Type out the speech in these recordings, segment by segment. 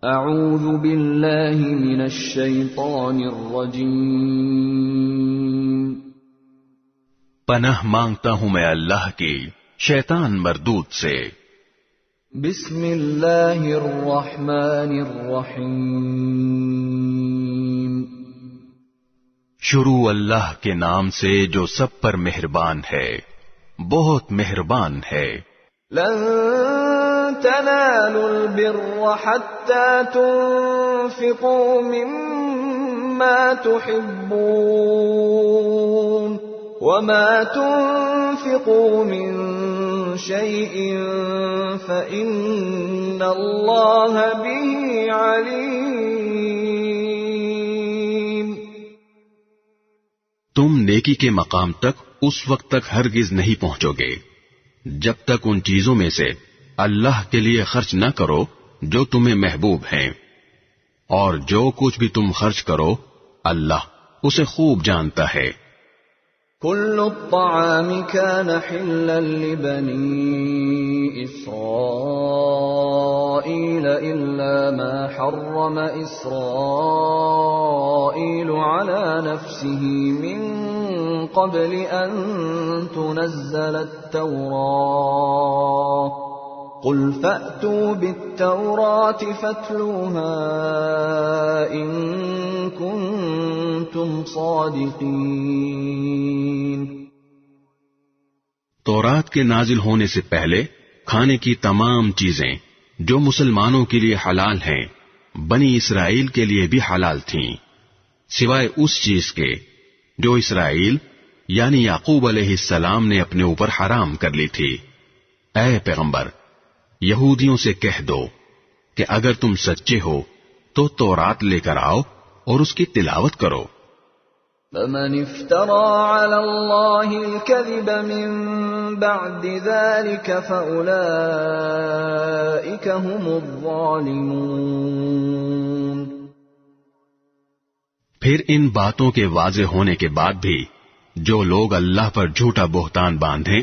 اعوذ باللہ من الشیطان الرجیم، پناہ مانگتا ہوں میں اللہ کی شیطان مردود سے۔ بسم اللہ الرحمن الرحیم، شروع اللہ کے نام سے جو سب پر مہربان ہے، بہت مہربان ہے۔ لن تنالوا البر حتى تنفقوا مما تحبون وما تنفقوا من شيء فإن الله به عليم۔ تم نیکی کے مقام تک اس وقت تک ہرگز نہیں پہنچو گے جب تک ان چیزوں میں سے اللہ کے لیے خرچ نہ کرو جو تمہیں محبوب ہیں، اور جو کچھ بھی تم خرچ کرو اللہ اسے خوب جانتا ہے۔ كل الطعام كان حلا لبني إسرائيل إلا ما حرم إسرائيل على نفسه من قبل أن تنزل التوراة قل فأتوا بالتوراة فاتلوها إن كنتم صادقين۔ تورات کے نازل ہونے سے پہلے کھانے کی تمام چیزیں جو مسلمانوں کے لیے حلال ہیں بنی اسرائیل کے لیے بھی حلال تھیں، سوائے اس چیز کے جو اسرائیل یعنی یعقوب علیہ السلام نے اپنے اوپر حرام کر لی تھی۔ اے پیغمبر، یہودیوں سے کہہ دو کہ اگر تم سچے ہو تو تورات لے کر آؤ اور اس کی تلاوت کرو۔ فمن افترى على الله الكذب من بعد ذلك فأولئك هم الظالمون۔ پھر ان باتوں کے واضح ہونے کے بعد بھی جو لوگ اللہ پر جھوٹا بہتان باندھیں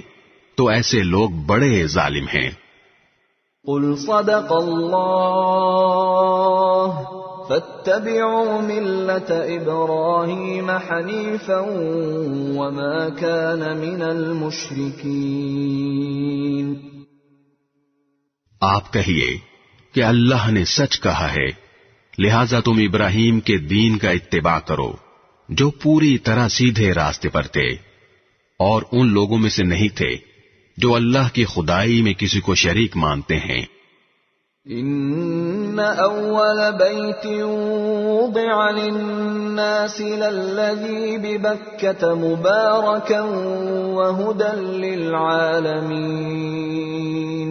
تو ایسے لوگ بڑے ظالم ہیں۔ قل صدق اللہ فاتبعوا ملة إبراهيم حنيفا وما كان من المشركين۔ آپ کہیے کہ اللہ نے سچ کہا ہے، لہذا تم ابراہیم کے دین کا اتباع کرو جو پوری طرح سیدھے راستے پر تھے، اور ان لوگوں میں سے نہیں تھے جو اللہ کی خدائی میں کسی کو شریک مانتے ہیں۔ ان اول بیت وضع للناس للذی ببکۃ مبارکا وہدی للعالمین۔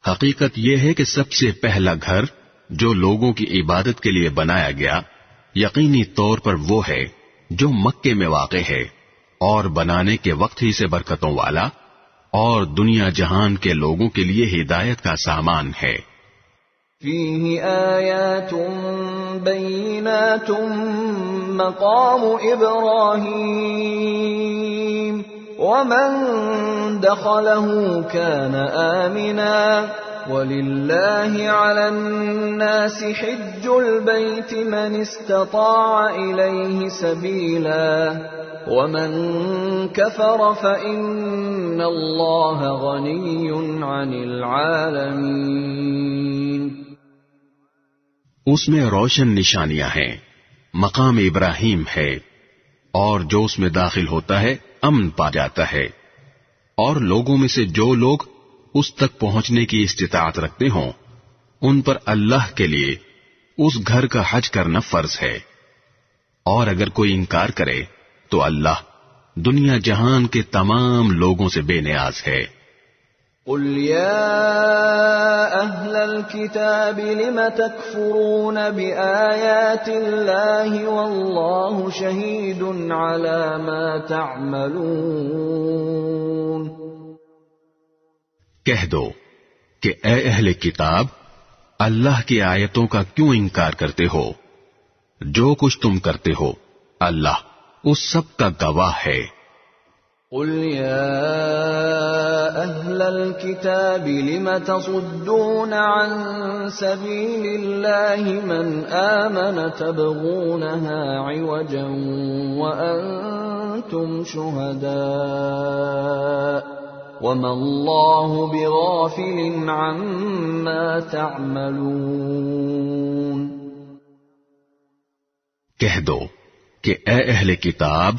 حقیقت یہ ہے کہ سب سے پہلا گھر جو لوگوں کی عبادت کے لیے بنایا گیا یقینی طور پر وہ ہے جو مکے میں واقع ہے، اور بنانے کے وقت ہی سے برکتوں والا اور دنیا جہان کے لوگوں کے لیے ہدایت کا سامان ہے۔ فیہ آیات بینات مقام ابراہیم ومن دخلہ کان آمنا وَلِلَّهِ عَلَى النَّاسِ حِجُّ الْبَيْتِ مَنِ اسْتَطَاعَ إِلَيْهِ سَبِيلًا وَمَن كَفَرَ فَإِنَّ اللَّهَ غَنِيٌّ عَنِ الْعَالَمِينَ۔ اس میں روشن نشانیاں ہیں، مقام ابراہیم ہے، اور جو اس میں داخل ہوتا ہے امن پا جاتا ہے، اور لوگوں میں سے جو لوگ اس تک پہنچنے کی استطاعت رکھتے ہوں ان پر اللہ کے لیے اس گھر کا حج کرنا فرض ہے، اور اگر کوئی انکار کرے تو اللہ دنیا جہان کے تمام لوگوں سے بے نیاز ہے۔ قل یا اہل الکتاب لم تکفرون بآیات اللہ واللہ شہید علی ما تعملون۔ کہہ دو کہ اے اہل کتاب، اللہ کی آیتوں کا کیوں انکار کرتے ہو؟ جو کچھ تم کرتے ہو اللہ اس سب کا گواہ ہے۔ قل يا أهل الكتاب لم تصدون عن سبيل الله من آمن تبغونها عوجا وأنتم شهداء وما الله بغافل عما تعملون۔ کہہ دو کہ اے اہل کتاب،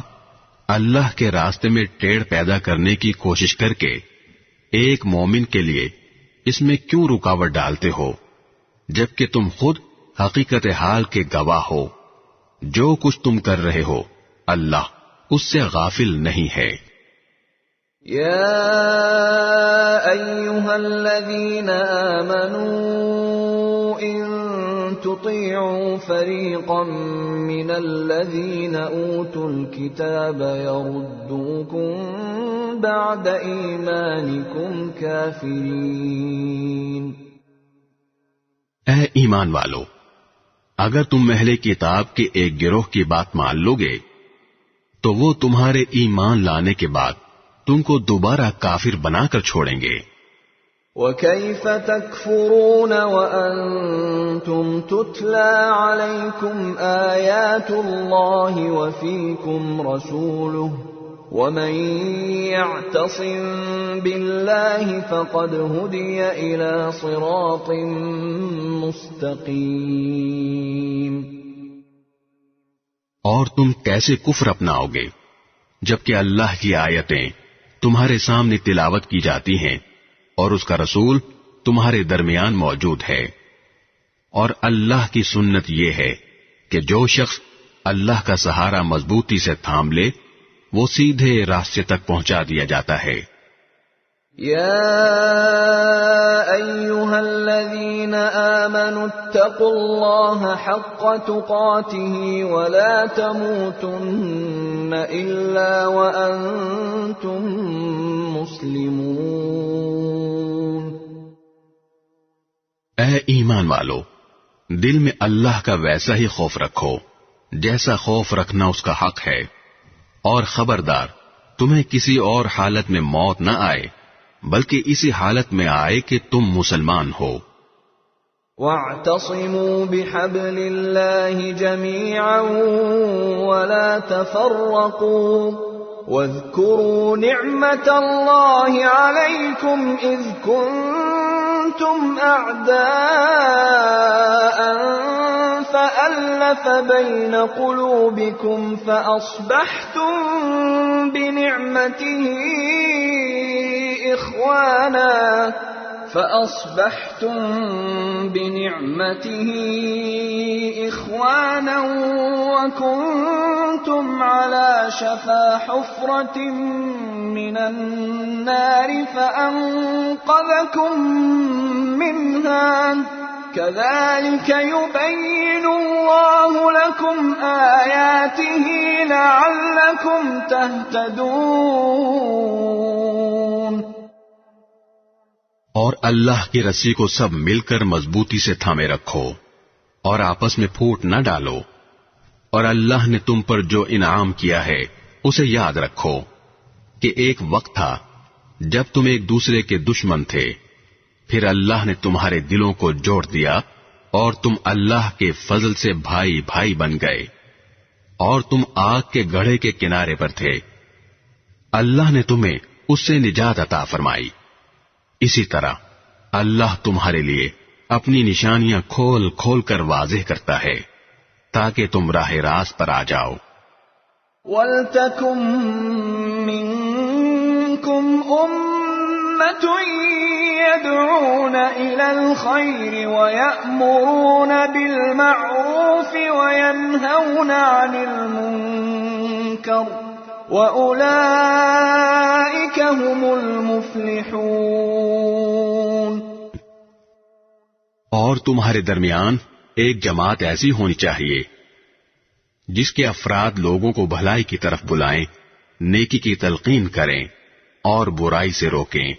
اللہ کے راستے میں ٹیڑھ پیدا کرنے کی کوشش کر کے ایک مومن کے لیے اس میں کیوں رکاوٹ ڈالتے ہو، جبکہ تم خود حقیقت حال کے گواہ ہو۔ جو کچھ تم کر رہے ہو اللہ اس سے غافل نہیں ہے۔ یا ایھا الذین آمنوا ان تطیعوا فریقا من الذین اوتوا الکتاب یردوکم بعد ایمانکم کافرین۔ اے ایمان والو، اگر تم اہل کتاب کے ایک گروہ کی بات مان لو گے تو وہ تمہارے ایمان لانے کے بعد تم کو دوبارہ کافر بنا کر چھوڑیں گے۔ وَكَيْفَ تَكْفُرُونَ وَأَنْتُمْ تُتْلَى عَلَيْكُمْ آيَاتُ اللَّهِ وَفِيكُمْ رَسُولُهُ وَمَنْ يَعْتَصِمْ بِاللَّهِ فَقَدْ هُدِيَ إِلَى صِرَاطٍ مُسْتَقِيمٍ۔ اور تم کیسے کفر اپناؤ گے جبکہ اللہ کی آیتیں تمہارے سامنے تلاوت کی جاتی ہیں اور اس کا رسول تمہارے درمیان موجود ہے۔ اور اللہ کی سنت یہ ہے کہ جو شخص اللہ کا سہارا مضبوطی سے تھام لے وہ سیدھے راستے تک پہنچا دیا جاتا ہے۔ یا ایھا الذین آمنوا اتقوا اللہ حق تقاته ولا تموتن الا وانتم مسلمون۔ اے ایمان والو، دل میں اللہ کا ویسا ہی خوف رکھو جیسا خوف رکھنا اس کا حق ہے، اور خبردار تمہیں کسی اور حالت میں موت نہ آئے بلکہ اسی حالت میں آئے کہ تم مسلمان ہو۔ وَاعْتَصِمُوا بِحَبْلِ اللَّهِ جَمِيعًا وَلَا تَفَرَّقُوا وَاذْكُرُوا نِعْمَةَ اللَّهِ عَلَيْكُمْ إِذْ كُنتُمْ أَعْدَاءً فَأَلَّفَ بَيْنَ قُلُوبِكُمْ فَأَصْبَحْتُمْ بِنِعْمَتِهِ إخوانا وكنتم على شفا حفرة من النار فأنقذكم منها كذلك يبين الله لكم آياته لعلكم تهتدون۔ اور اللہ کی رسی کو سب مل کر مضبوطی سے تھامے رکھو اور آپس میں پھوٹ نہ ڈالو، اور اللہ نے تم پر جو انعام کیا ہے اسے یاد رکھو کہ ایک وقت تھا جب تم ایک دوسرے کے دشمن تھے، پھر اللہ نے تمہارے دلوں کو جوڑ دیا اور تم اللہ کے فضل سے بھائی بھائی بن گئے، اور تم آگ کے گڑھے کے کنارے پر تھے، اللہ نے تمہیں اس سے نجات عطا فرمائی۔ اسی طرح اللہ تمہارے لیے اپنی نشانیاں کھول کھول کر واضح کرتا ہے تاکہ تم راہ راست پر آ جاؤ۔ وَلْتَكُن مِّنكُمْ أُمَّةٌ يَدْعُونَ إِلَى الْخَيْرِ وَيَأْمُرُونَ بِالْمَعْرُوفِ وَيَنْهَوْنَ عَنِ الْمُنكَرِ وَأُولَئِكَ هُمُ الْمُفْلِحُونَ۔ اور تمہارے درمیان ایک جماعت ایسی ہونی چاہیے جس کے افراد لوگوں کو بھلائی کی طرف بلائیں، نیکی کی تلقین کریں اور برائی سے روکیں۔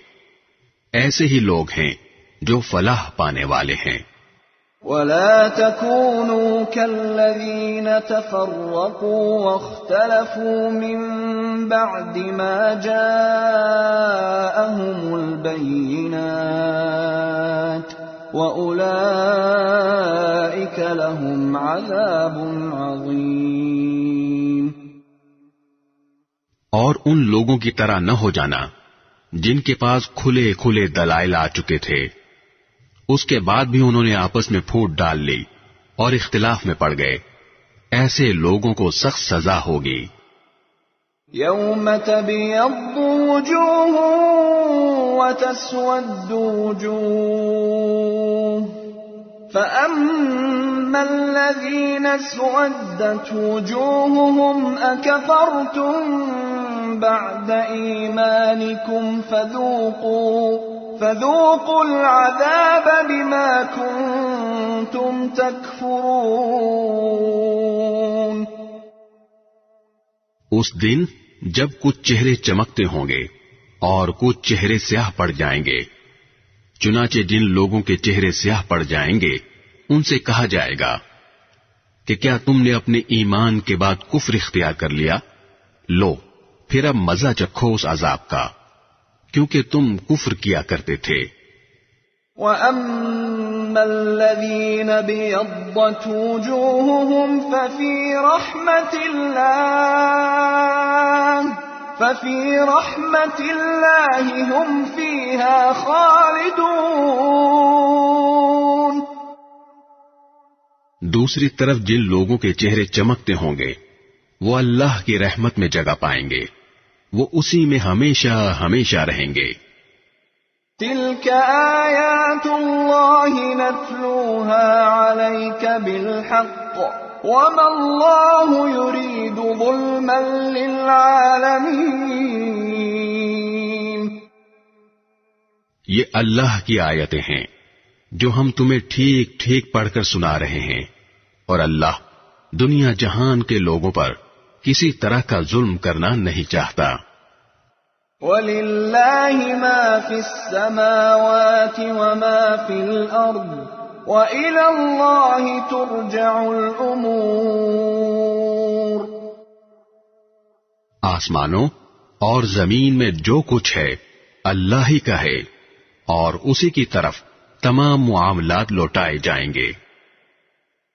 ایسے ہی لوگ ہیں جو فلاح پانے والے ہیں۔ ولا تكونوا كالذين تفرقوا واختلفوا من بعد ما جاءهم البينات وأولئك لهم عذاب عظيم۔ اور ان لوگوں کی طرح نہ ہو جانا جن کے پاس کھلے کھلے دلائل آ چکے تھے، اس کے بعد بھی انہوں نے آپس میں پھوٹ ڈال لی اور اختلاف میں پڑ گئے، ایسے لوگوں کو سخت سزا ہوگی۔ یوم تبیض وجوہ وتسود وجوہ فأما الذین اسودت وجوہہم اکفرتم بعد ایمانکم فذوقوا العذاب بما کنتم تکفرون۔ اس دن جب کچھ چہرے چمکتے ہوں گے اور کچھ چہرے سیاہ پڑ جائیں گے، چنانچہ جن لوگوں کے چہرے سیاہ پڑ جائیں گے ان سے کہا جائے گا کہ کیا تم نے اپنے ایمان کے بعد کفر اختیار کر لیا؟ لو پھر اب مزہ چکھو اس عذاب کا، کیونکہ تم کفر کیا کرتے تھے۔ وَأَمَّا الَّذِينَ بِيَضَّتْ وُجُوهُهُمْ فَفِي رَحْمَةِ اللَّهِ هُمْ فِيهَا خَالِدُونَ۔ دوسری طرف جن لوگوں کے چہرے چمکتے ہوں گے وہ اللہ کی رحمت میں جگہ پائیں گے، وہ اسی میں ہمیشہ ہمیشہ رہیں گے۔ تِلْكَ آیاتُ اللَّهِ نَتْلُوهَا عَلَيْكَ بِالْحَقِّ وَمَا اللَّهُ يُرِيدُ ظُلْمًا لِّلْعَالَمِينَ۔ یہ اللہ کی آیتیں ہیں جو ہم تمہیں ٹھیک ٹھیک پڑھ کر سنا رہے ہیں، اور اللہ دنیا جہان کے لوگوں پر کسی طرح کا ظلم کرنا نہیں چاہتا۔ وَلِلَّهِ مَا فِي السَّمَاوَاتِ وَمَا فِي الْأَرْضِ وَإِلَى اللَّهِ تُرْجَعُ الْأُمُورُ۔ آسمانوں اور زمین میں جو کچھ ہے اللہ ہی کا ہے، اور اسی کی طرف تمام معاملات لوٹائے جائیں گے۔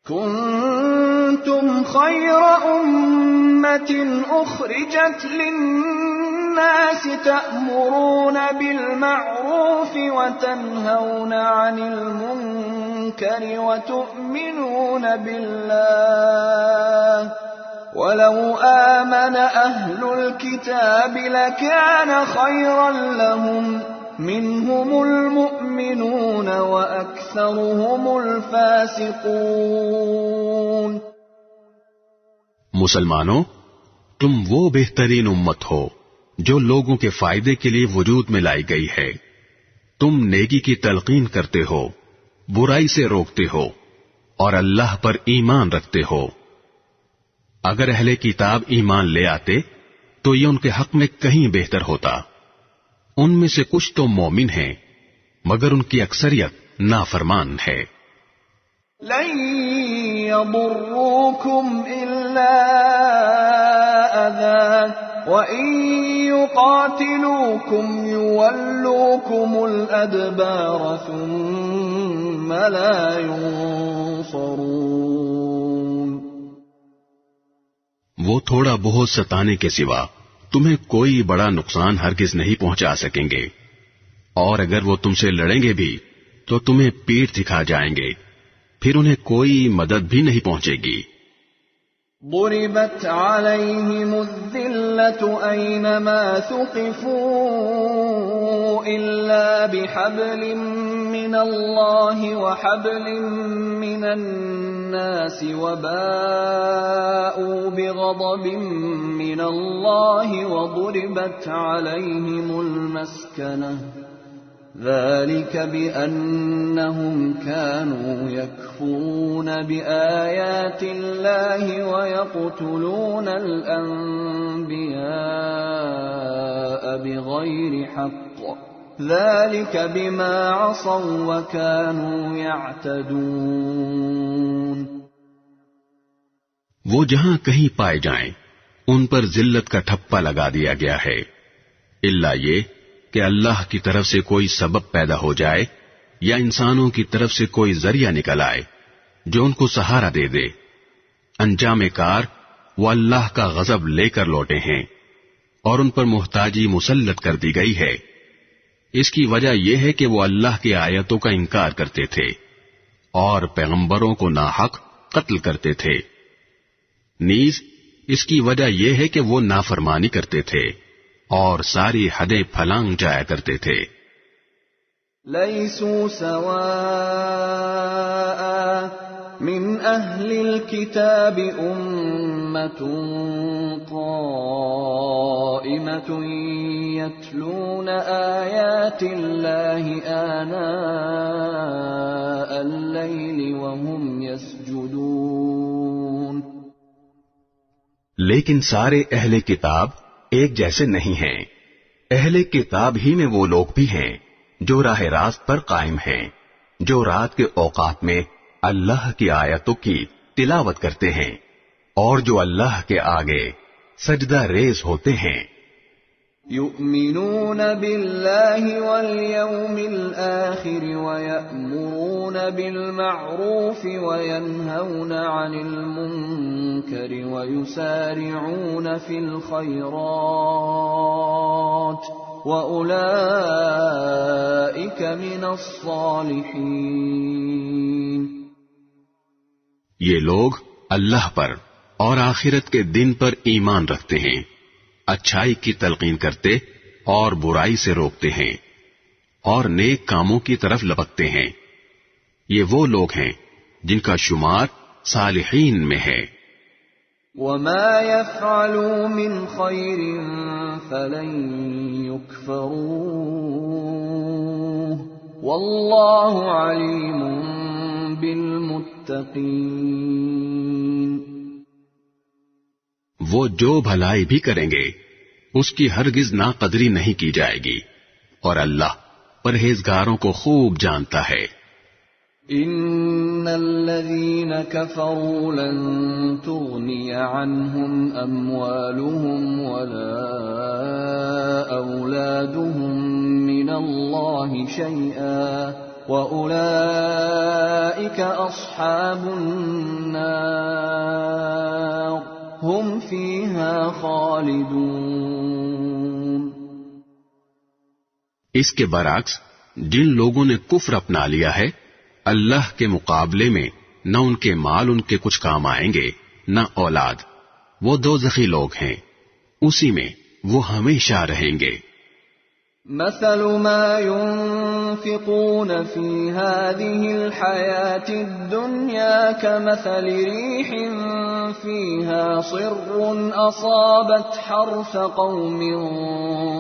كنتم خير أمة أخرجت للناس تأمرون بالمعروف وتنهون عن المنكر وتؤمنون بالله ولو آمن أهل الكتاب لكان خيرا لهم منهم المؤمنون وأكثرهم الفاسقون۔ مسلمانوں، تم وہ بہترین امت ہو جو لوگوں کے فائدے کے لیے وجود میں لائی گئی ہے۔ تم نیکی کی تلقین کرتے ہو، برائی سے روکتے ہو، اور اللہ پر ایمان رکھتے ہو۔ اگر اہل کتاب ایمان لے آتے تو یہ ان کے حق میں کہیں بہتر ہوتا۔ ان میں سے کچھ تو مومن ہیں مگر ان کی اکثریت نافرمان ہے۔ لن يضروكم إلا أذى وإن يقاتلوكم يولوكم الأدبار ثم لا ينصرون۔ وہ تھوڑا بہت ستانے کے سوا تمہیں کوئی بڑا نقصان ہرگز نہیں پہنچا سکیں گے، اور اگر وہ تم سے لڑیں گے بھی تو تمہیں پیٹھ دکھا جائیں گے، پھر انہیں کوئی مدد بھی نہیں پہنچے گی۔ ضربت عليهم الذلة أينما ثقفوا إلا بحبل من الله وحبل من الناس وباءوا بغضب من الله وضربت عليهم المسكنة ذلك بأنهم كانوا يكفرون بآيات الله ويقتلون الأنبياء بغير حق ذلك بما عصوا وكانوا يعتدون. وہ جہاں کہیں پائے جائیں ان پر ذلت کا ٹھپا لگا دیا گیا ہے، الا یہ کہ اللہ کی طرف سے کوئی سبب پیدا ہو جائے یا انسانوں کی طرف سے کوئی ذریعہ نکل آئے جو ان کو سہارا دے دے. انجام کار وہ اللہ کا غضب لے کر لوٹے ہیں اور ان پر محتاجی مسلط کر دی گئی ہے. اس کی وجہ یہ ہے کہ وہ اللہ کی آیتوں کا انکار کرتے تھے اور پیغمبروں کو ناحق قتل کرتے تھے. نیز اس کی وجہ یہ ہے کہ وہ نافرمانی کرتے تھے اور ساری حدیں پھلانگ جایا کرتے تھے. لیسوا سواء من اہل الكتاب امة قائمة يتلون آیات اللہ آناء اللیل وهم يسجدون. لیکن سارے اہل کتاب ایک جیسے نہیں ہیں. اہل کتاب ہی میں وہ لوگ بھی ہیں جو راہ راست پر قائم ہیں، جو رات کے اوقات میں اللہ کی آیتوں کی تلاوت کرتے ہیں اور جو اللہ کے آگے سجدہ ریز ہوتے ہیں. یؤمنون باللہ والیوم الآخر ویأمرون بالمعروف وینہون عن المنکر ویسارعون فی الخیرات وأولئک من الصالحین. یہ لوگ اللہ پر اور آخرت کے دن پر ایمان رکھتے ہیں، اچھائی کی تلقین کرتے اور برائی سے روکتے ہیں اور نیک کاموں کی طرف لپکتے ہیں. یہ وہ لوگ ہیں جن کا شمار صالحین میں ہے. وما يفعلوا من خير فلن يكفروه والله عليم بالمتقين. وہ جو بھلائی بھی کریں گے اس کی ہرگز ناقدری نہیں کی جائے گی اور اللہ پرہیزگاروں کو خوب جانتا ہے. ان الذين كفروا لن تغني عنهم اموالهم ولا اولادهم من الله شيئا واولئك اصحاب النار هم فيها خالدون. اس کے برعکس جن لوگوں نے کفر اپنا لیا ہے اللہ کے مقابلے میں نہ ان کے مال ان کے کچھ کام آئیں گے نہ اولاد، وہ دوزخی لوگ ہیں، اسی میں وہ ہمیشہ رہیں گے. مثل ما ينفقون في هذه الحياة الدنيا كمثل ريح فيها صر أصابت حرث قوم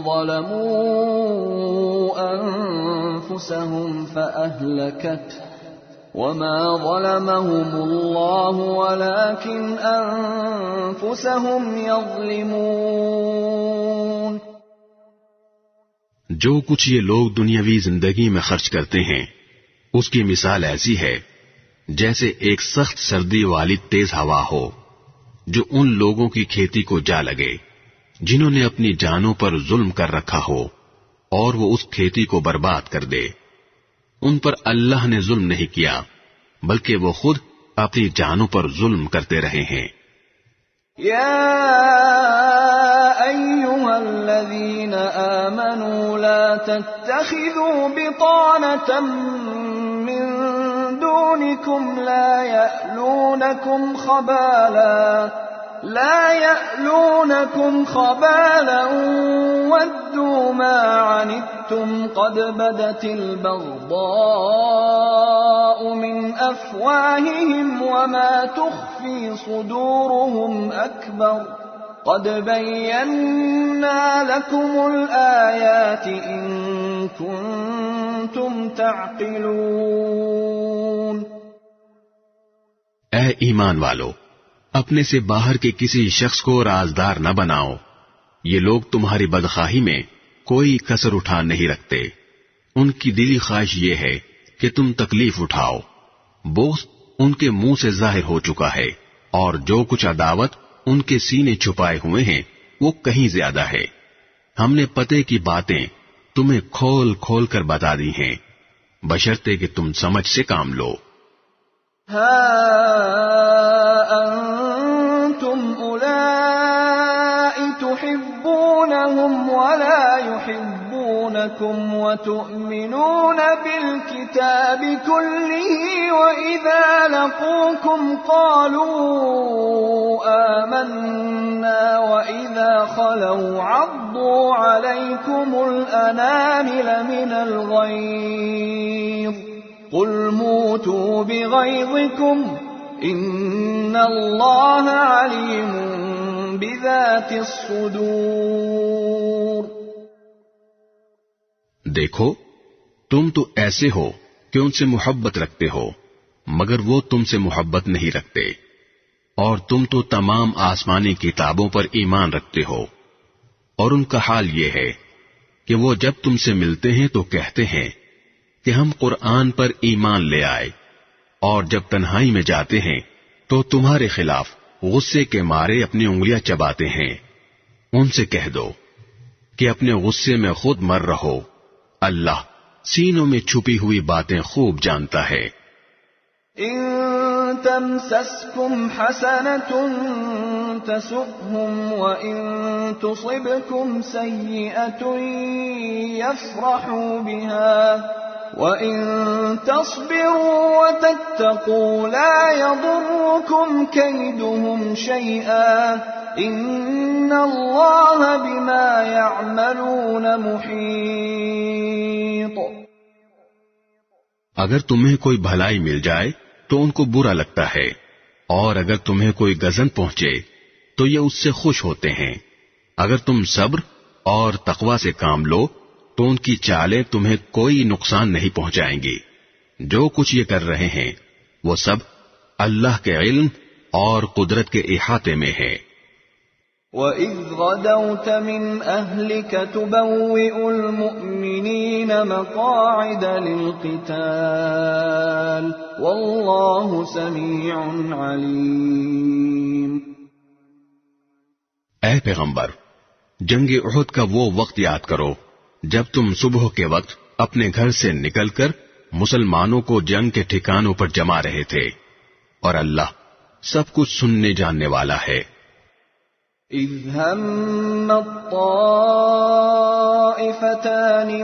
ظلموا أنفسهم فأهلكته وما ظلمهم الله ولكن أنفسهم يظلمون. جو کچھ یہ لوگ دنیاوی زندگی میں خرچ کرتے ہیں اس کی مثال ایسی ہے جیسے ایک سخت سردی والی تیز ہوا ہو جو ان لوگوں کی کھیتی کو جا لگے جنہوں نے اپنی جانوں پر ظلم کر رکھا ہو اور وہ اس کھیتی کو برباد کر دے. ان پر اللہ نے ظلم نہیں کیا بلکہ وہ خود اپنی جانوں پر ظلم کرتے رہے ہیں. يا أيها الذين آمنوا لا تتخذوا بطانة من دونكم لا يألونكم خبالا ودوا ما عنتم قد بدت البغضاء من أفواههم وما تخفي صدورهم أكبر قد بينا لكم الآيات إن كنتم تعقلون. اے ایمان والو، اپنے سے باہر کے کسی شخص کو رازدار نہ بناؤ. یہ لوگ تمہاری بدخواہی میں کوئی کسر اٹھا نہیں رکھتے ان کی دلی خواہش یہ ہے کہ تم تکلیف اٹھاؤ. بغض ان کے منہ سے ظاہر ہو چکا ہے اور جو کچھ عداوت ان کے سینے چھپائے ہوئے ہیں وہ کہیں زیادہ ہے. ہم نے پتے کی باتیں تمہیں کھول کھول کر بتا دی ہیں بشرطے کہ تم سمجھ سے کام لو. انتم اولئک تحبونهم ولا يحبونكم وتؤمنون بالكتاب كله وإذا لقوكم قالوا آمنا وإذا خلوا عضوا عليكم الأنامل من الغيظ قل موتوا بغيظكم إن الله عليم بذات الصدور. دیکھو تم تو ایسے ہو کہ ان سے محبت رکھتے ہو مگر وہ تم سے محبت نہیں رکھتے، اور تم تو تمام آسمانی کتابوں پر ایمان رکھتے ہو، اور ان کا حال یہ ہے کہ وہ جب تم سے ملتے ہیں تو کہتے ہیں کہ ہم قرآن پر ایمان لے آئے، اور جب تنہائی میں جاتے ہیں تو تمہارے خلاف غصے کے مارے اپنی انگلیاں چباتے ہیں. ان سے کہہ دو کہ اپنے غصے میں خود مر رہو، اللہ سینوں میں چھپی ہوئی باتیں خوب جانتا ہے. ان تمسسكم حسنة تسؤهم وان تصبكم سيئة يفرحوا بها وَإِن تَصْبِرُوا وَتَتَّقُوا لَا يَضُرُّكُمْ كَيْدُهُمْ شَيْئًا إِنَّ اللَّهَ بِمَا يَعْمَلُونَ مُحِيطٌ. اگر تمہیں کوئی بھلائی مل جائے تو ان کو برا لگتا ہے، اور اگر تمہیں کوئی غضب پہنچے تو یہ اس سے خوش ہوتے ہیں. اگر تم صبر اور تقوی سے کام لو تو ان کی چالیں تمہیں کوئی نقصان نہیں پہنچائیں گی. جو کچھ یہ کر رہے ہیں وہ سب اللہ کے علم اور قدرت کے احاطے میں ہے. وَإِذْ غَدَوْتَ مِنْ أَهْلِكَ تُبَوِّئُ الْمُؤْمِنِينَ مَقَاعِدَ لِلْقِتَالِ وَاللَّهُ سَمِيعٌ عَلِيمٌ. اے پیغمبر، جنگ احد کا وہ وقت یاد کرو جب تم صبح کے وقت اپنے گھر سے نکل کر مسلمانوں کو جنگ کے ٹھکانوں پر جما رہے تھے، اور اللہ سب کچھ سننے جاننے والا ہے. اذ هم الطائفتان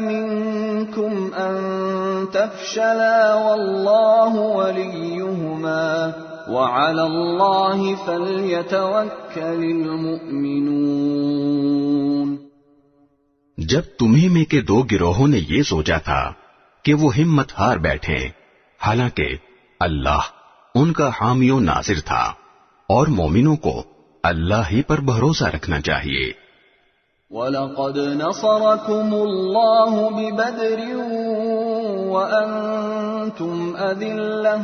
منكم ان تفشلا والله وليهما وعلى الله فليتوكل المؤمنون. جب تمہیں میں کے دو گروہوں نے یہ سوچا تھا کہ وہ ہمت ہار بیٹھے، حالانکہ اللہ ان کا حامی و ناصر تھا، اور مومنوں کو اللہ ہی پر بھروسہ رکھنا چاہیے. وَلَقَدْ نَصَرَكُمُ اللَّهُ بِبَدْرٍ وَأَنْتُمْ أَذِلَّةٌ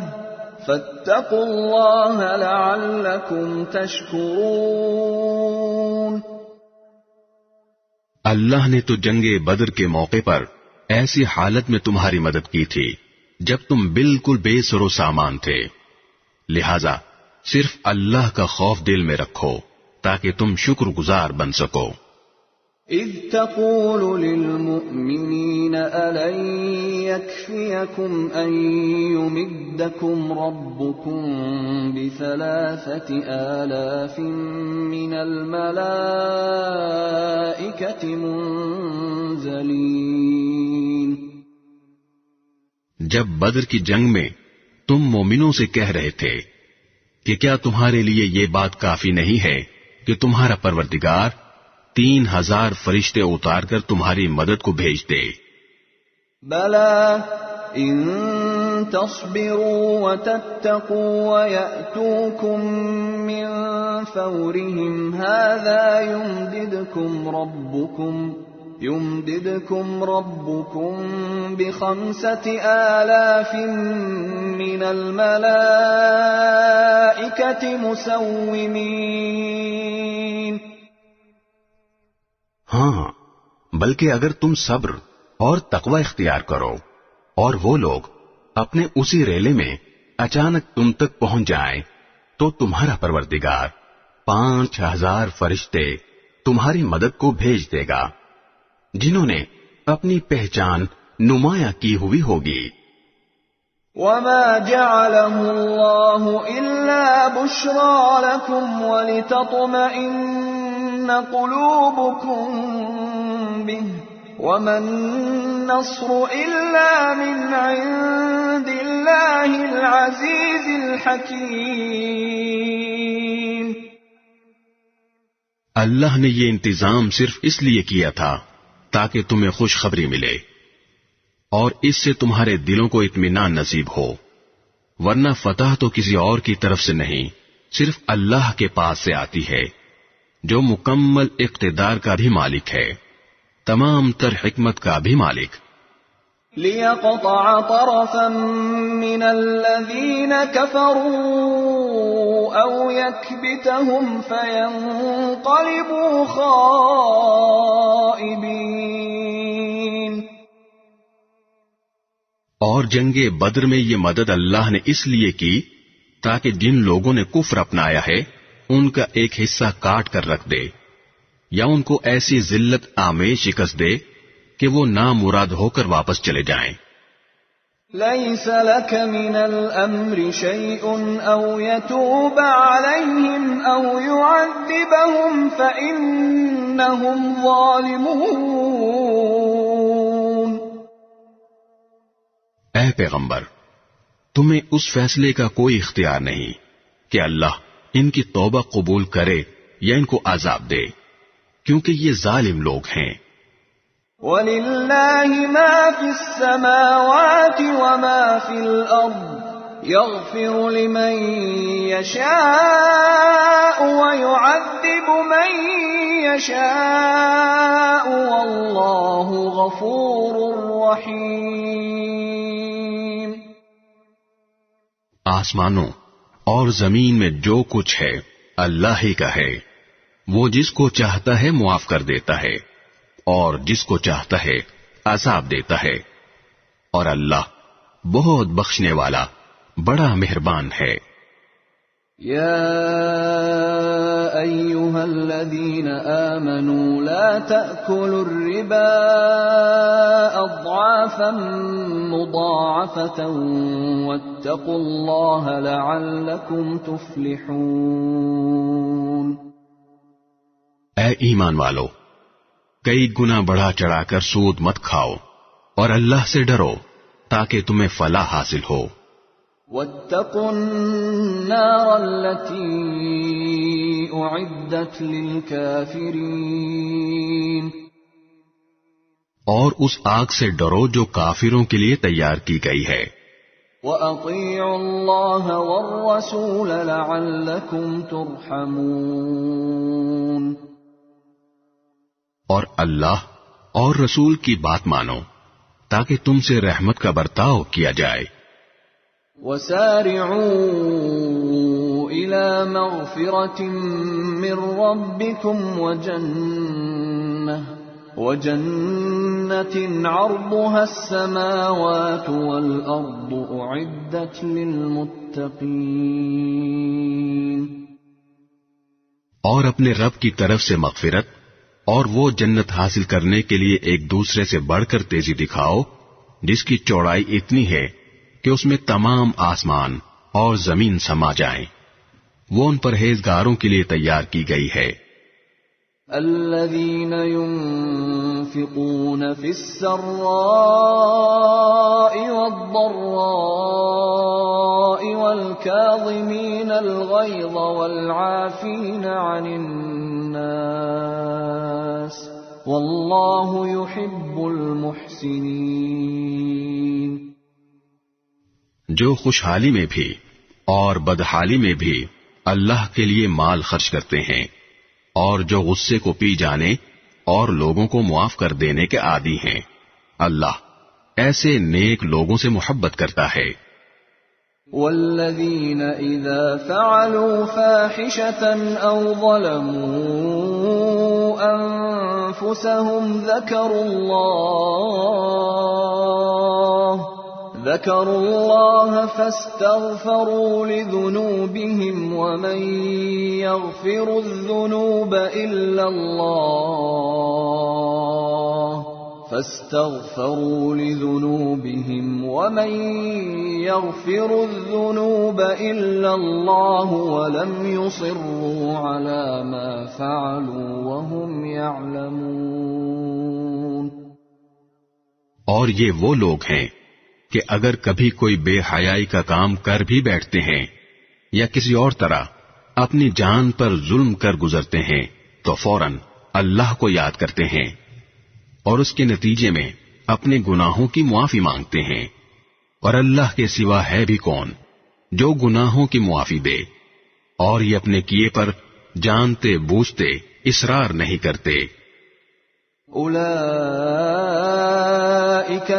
فَاتَّقُوا اللَّهَ لَعَلَّكُمْ تَشْكُرُونَ. اللہ نے تو جنگ بدر کے موقع پر ایسی حالت میں تمہاری مدد کی تھی جب تم بالکل بے سر و سامان تھے، لہذا صرف اللہ کا خوف دل میں رکھو تاکہ تم شکر گزار بن سکو. اذ تقول للمؤمنین ألن يكفيكم ان يمدكم ربكم ب3,000 من الملائكة منزلین. جب بدر کی جنگ میں تم مومنوں سے کہہ رہے تھے کہ کیا تمہارے لیے یہ بات کافی نہیں ہے کہ تمہارا پروردگار 3,000 فرشتے اتار کر تمہاری مدد کو بھیج دے؟ بلا ان تصبروا وتتقوا ويأتوكم من فورهم هذا يمددكم ربكم ب5,000 من الملائكة مسومين. ہاں، بلکہ اگر تم صبر اور تقوی اختیار کرو، اور وہ لوگ اپنے اسی ریلے میں اچانک تم تک پہنچ جائیں تو تمہارا پروردگار 5000 فرشتے تمہاری مدد کو بھیج دے گا، جنہوں نے اپنی پہچان نمایاں کی ہوئی ہوگی۔ وما جعله الله إلا بشرى لكم ولتطمئن قلوبكم به وما النصر إلا من عند الله العزيز الحكيم۔ اللہ نے یہ انتظام صرف اس لیے کیا تھا تاکہ تمہیں خوشخبری ملے اور اس سے تمہارے دلوں کو اطمینان نصیب ہو، ورنہ فتح تو کسی اور کی طرف سے نہیں، صرف اللہ کے پاس سے آتی ہے، جو مکمل اقتدار کا بھی مالک ہے، تمام تر حکمت کا بھی مالک۔ لِيَقْطَعَ طَرَفًا مِّنَ الَّذِينَ كَفَرُوا أَوْ يَكْبِتَهُمْ فَيَنقَلِبُوا خَائِبِينَ۔ اور جنگ بدر میں یہ مدد اللہ نے اس لیے کی تاکہ جن لوگوں نے کفر اپنایا ہے ان کا ایک حصہ کاٹ کر رکھ دے، یا ان کو ایسی ذلت آمیز شکست دے کہ وہ نامراد ہو کر واپس چلے جائیں۔ لَيْسَ لَكَ مِنَ الْأَمْرِ شَيْءٌ أَوْ يَتُوبَ عَلَيْهِمْ أَوْ يُعَذِّبَهُمْ فَإِنَّهُمْ ظَالِمُونَ۔ اے پیغمبر، تمہیں اس فیصلے کا کوئی اختیار نہیں کہ اللہ ان کی توبہ قبول کرے یا ان کو عذاب دے، کیونکہ یہ ظالم لوگ ہیں۔ وَلِلَّهِ مَا فِي السَّمَاوَاتِ وَمَا فِي الْأَرْضِ يَغْفِرُ لِمَن يَشَاءُ وَيُعَذِّبُ مَن يَشَاءُ وَاللَّهُ غَفُورٌ رَّحِيمٌ۔ آسمانوں اور زمین میں جو کچھ ہے اللہ ہی کا ہے، وہ جس کو چاہتا ہے معاف کر دیتا ہے اور جس کو چاہتا ہے عذاب دیتا ہے، اور اللہ بہت بخشنے والا بڑا مہربان ہے۔ يا أيها الذين آمنوا لا تأكلوا الربا أضعافا مضاعفة واتقوا الله لعلكم تفلحون۔ اے ایمان والو، کئی گنا بڑھا چڑھا کر سود مت کھاؤ اور اللہ سے ڈرو تاکہ تمہیں فلاح حاصل ہو۔ واتقوا النار التي أعدت للكافرين۔ اور اس آگ سے ڈرو جو کافروں کے لیے تیار کی گئی ہے۔ وَأَطِيعُوا اللَّهَ وَالرَّسُولَ لَعَلَّكُمْ تُرْحَمُونَ۔ اور اللہ اور رسول کی بات مانو تاکہ تم سے رحمت کا برتاؤ کیا جائے۔ وَسَارِعُوا إِلَى مَغْفِرَةٍ مِّن رَّبِّكُمْ وَجَنَّةٍ عَرْضُهَا السَّمَاوَاتُ وَالْأَرْضُ أُعِدَّتْ لِلْمُتَّقِينَ۔ اور اپنے رب کی طرف سے مغفرت اور وہ جنت حاصل کرنے کے لیے ایک دوسرے سے بڑھ کر تیزی دکھاؤ جس کی چوڑائی اتنی ہے کہ اس میں تمام آسمان اور زمین سما جائیں، وہ ان پرہیزگاروں کے لیے تیار کی گئی ہے۔ الذين ينفقون في السراء والضراء والكاظمين الغيظ والعافين عن الناس والله يحب المحسنين۔ جو خوشحالی میں بھی اور بدحالی میں بھی اللہ کے لیے مال خرچ کرتے ہیں، اور جو غصے کو پی جانے اور لوگوں کو معاف کر دینے کے عادی ہیں، اللہ ایسے نیک لوگوں سے محبت کرتا ہے۔ والذین اذا فعلوا فاحشة او ظلموا أنفسهم ذكروا الله فاستغفروا لذنوبهم ومن يغفر الذنوب إلا الله فاستغفروا لذنوبهم ومن يغفر الذنوب إلا الله ولم يصروا على ما فعلوا وهم يعلمون۔ اور یہ وہ لوگ ہیں کہ اگر کبھی کوئی بے حیائی کا کام کر بھی بیٹھتے ہیں یا کسی اور طرح اپنی جان پر ظلم کر گزرتے ہیں تو فوراً اللہ کو یاد کرتے ہیں اور اس کے نتیجے میں اپنے گناہوں کی معافی مانگتے ہیں، اور اللہ کے سوا ہے بھی کون جو گناہوں کی معافی دے، اور یہ اپنے کیے پر جانتے بوجھتے اصرار نہیں کرتے۔ اولئک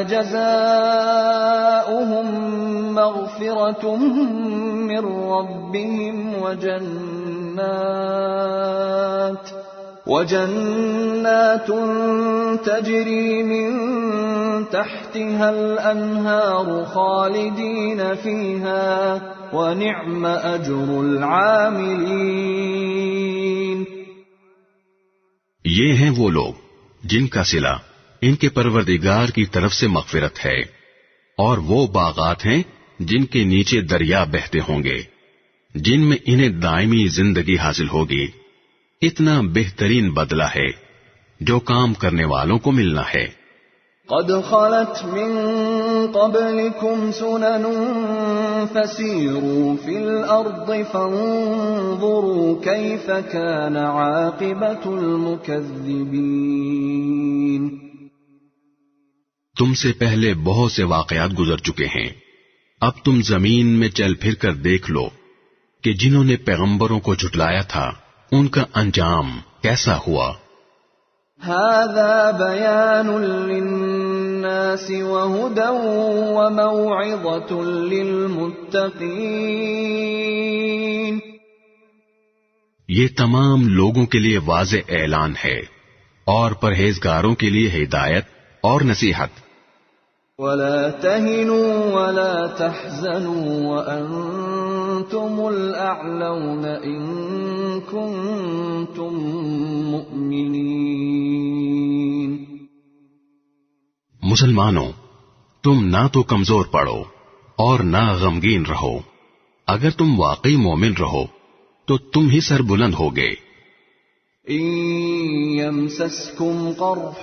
جزاؤہم مغفرۃ من ربہم وجنات تجری من تحتها الانہار خالدین فیہا ونعم اجر العاملین۔ یہ ہیں وہ لوگ جن کا صلہ ان کے پروردگار کی طرف سے مغفرت ہے، اور وہ باغات ہیں جن کے نیچے دریا بہتے ہوں گے، جن میں انہیں دائمی زندگی حاصل ہوگی۔ اتنا بہترین بدلہ ہے جو کام کرنے والوں کو ملنا ہے۔ قد خلت من قبلكم سنن فسيروا في الأرض فانظروا كيف كان عاقبة المكذبين۔ تم سے پہلے بہت سے واقعات گزر چکے ہیں، اب تم زمین میں چل پھر کر دیکھ لو کہ جنہوں نے پیغمبروں کو جھٹلایا تھا ان کا انجام کیسا ہوا۔ هذا بيان للناس وهدى وموعظة للمتقين۔ یہ تمام لوگوں کے لیے واضح اعلان ہے اور پرہیزگاروں کے لیے ہدایت اور نصیحت۔ ولا تهنوا ولا تحزنوا وأنتم الأعلون إن كنتم مؤمنين۔ مسلمانوں، تم نہ تو کمزور پڑو اور نہ غمگین رہو، اگر تم واقعی مومن رہو تو تم ہی سر بلند ہوگے۔ إن يمسسكم قرح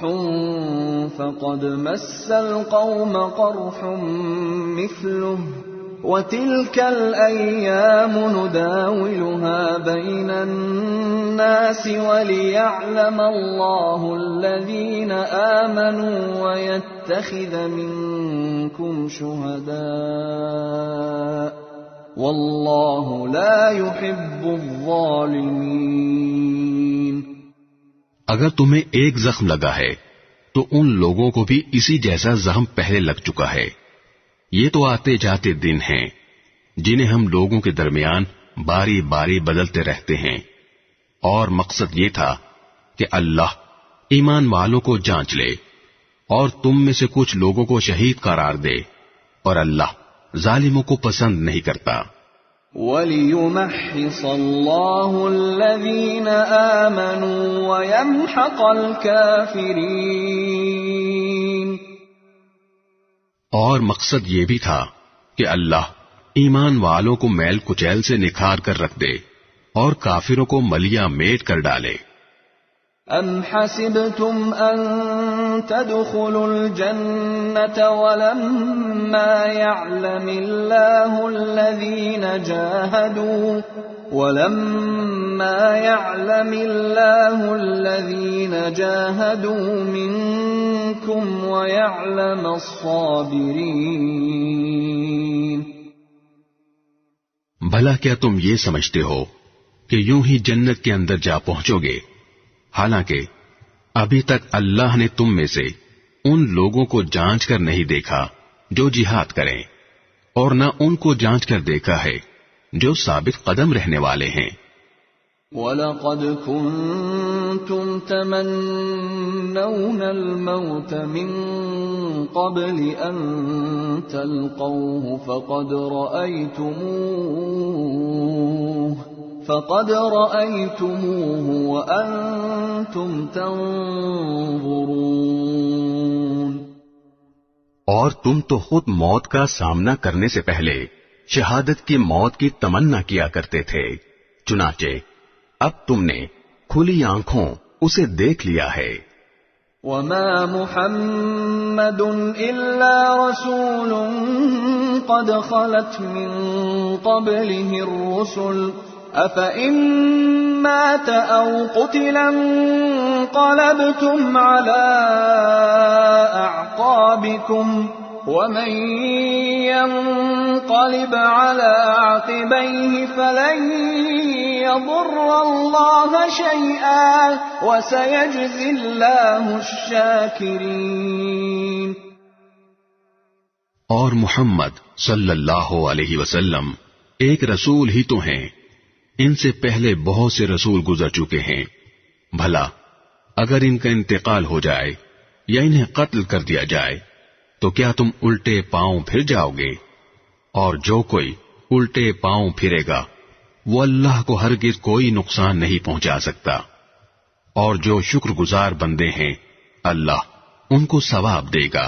فقد مس القوم قرح مثله وتلك الأيام نداولها بين الناس وليعلم الله الذين آمنوا ويتخذ منكم شهداء والله لا يحب الظالمين۔ اگر تمہیں ایک زخم لگا ہے تو ان لوگوں کو بھی اسی جیسا زخم پہلے لگ چکا ہے۔ یہ تو آتے جاتے دن ہیں جنہیں ہم لوگوں کے درمیان باری باری بدلتے رہتے ہیں، اور مقصد یہ تھا کہ اللہ ایمان والوں کو جانچ لے اور تم میں سے کچھ لوگوں کو شہید قرار دے، اور اللہ ظالموں کو پسند نہیں کرتا۔ وَلِيُمَحِّصَ اللَّهُ الَّذِينَ آمَنُوا وَيَمْحَقَ الْكَافِرِينَ۔ اور مقصد یہ بھی تھا کہ اللہ ایمان والوں کو میل کچیل سے نکھار کر رکھ دے اور کافروں کو ملیا میٹ کر ڈالے۔ أَمْ حَسِبْتُمْ أَن تَدْخُلُوا الْجَنَّةَ وَلَمَّا يَعْلَمِ اللَّهُ الَّذِينَ جَاهَدُوا مِنكُمْ وَيَعْلَمَ الصَّابِرِينَ۔ بھلا کیا تم یہ سمجھتے ہو کہ یوں ہی جنت کے اندر جا پہنچو گے، حالانکہ ابھی تک اللہ نے تم میں سے ان لوگوں کو جانچ کر نہیں دیکھا جو جہاد کریں، اور نہ ان کو جانچ کر دیکھا ہے جو ثابت قدم رہنے والے ہیں۔ وَلَقَدْ كُنْتُمْ تَمَنَّوْنَ الْمَوْتَ مِنْ قَبْلِ أَنْ تَلْقَوْهُ فَقَدْ رَأَيْتُمُوهُ وَأَنْتُمْ تَنْظُرُونَ اور تم تو خود موت کا سامنا کرنے سے پہلے شہادت کی موت کی تمنا کیا کرتے تھے، چنانچہ اب تم نے کھلی آنکھوں اسے دیکھ لیا ہے۔ وَمَا مُحَمَّدٌ إِلَّا رَسُولٌ قَدْ خَلَتْ مِن قَبْلِهِ الرُّسُلُ أَفَإِن مَّاتَ أَوْ قُتِلَ انقَلَبْتُمْ عَلَى أَعْقَابِكُمْ وَمَن يَنقَلِبْ عَلَى عَقِبَيْهِ فَلَن يَضُرَّ اللَّهَ شَيْئًا وَسَيَجْزِي اللَّهُ الشَّاكِرِينَ۔ اور محمد صلی اللہ علیہ وسلم ایک رسول ہی تو ہیں، ان سے پہلے بہت سے رسول گزر چکے ہیں، بھلا اگر ان کا انتقال ہو جائے یا انہیں قتل کر دیا جائے تو کیا تم الٹے پاؤں پھر جاؤ گے؟ اور جو کوئی الٹے پاؤں پھرے گا وہ اللہ کو ہرگز کوئی نقصان نہیں پہنچا سکتا، اور جو شکر گزار بندے ہیں اللہ ان کو ثواب دے گا۔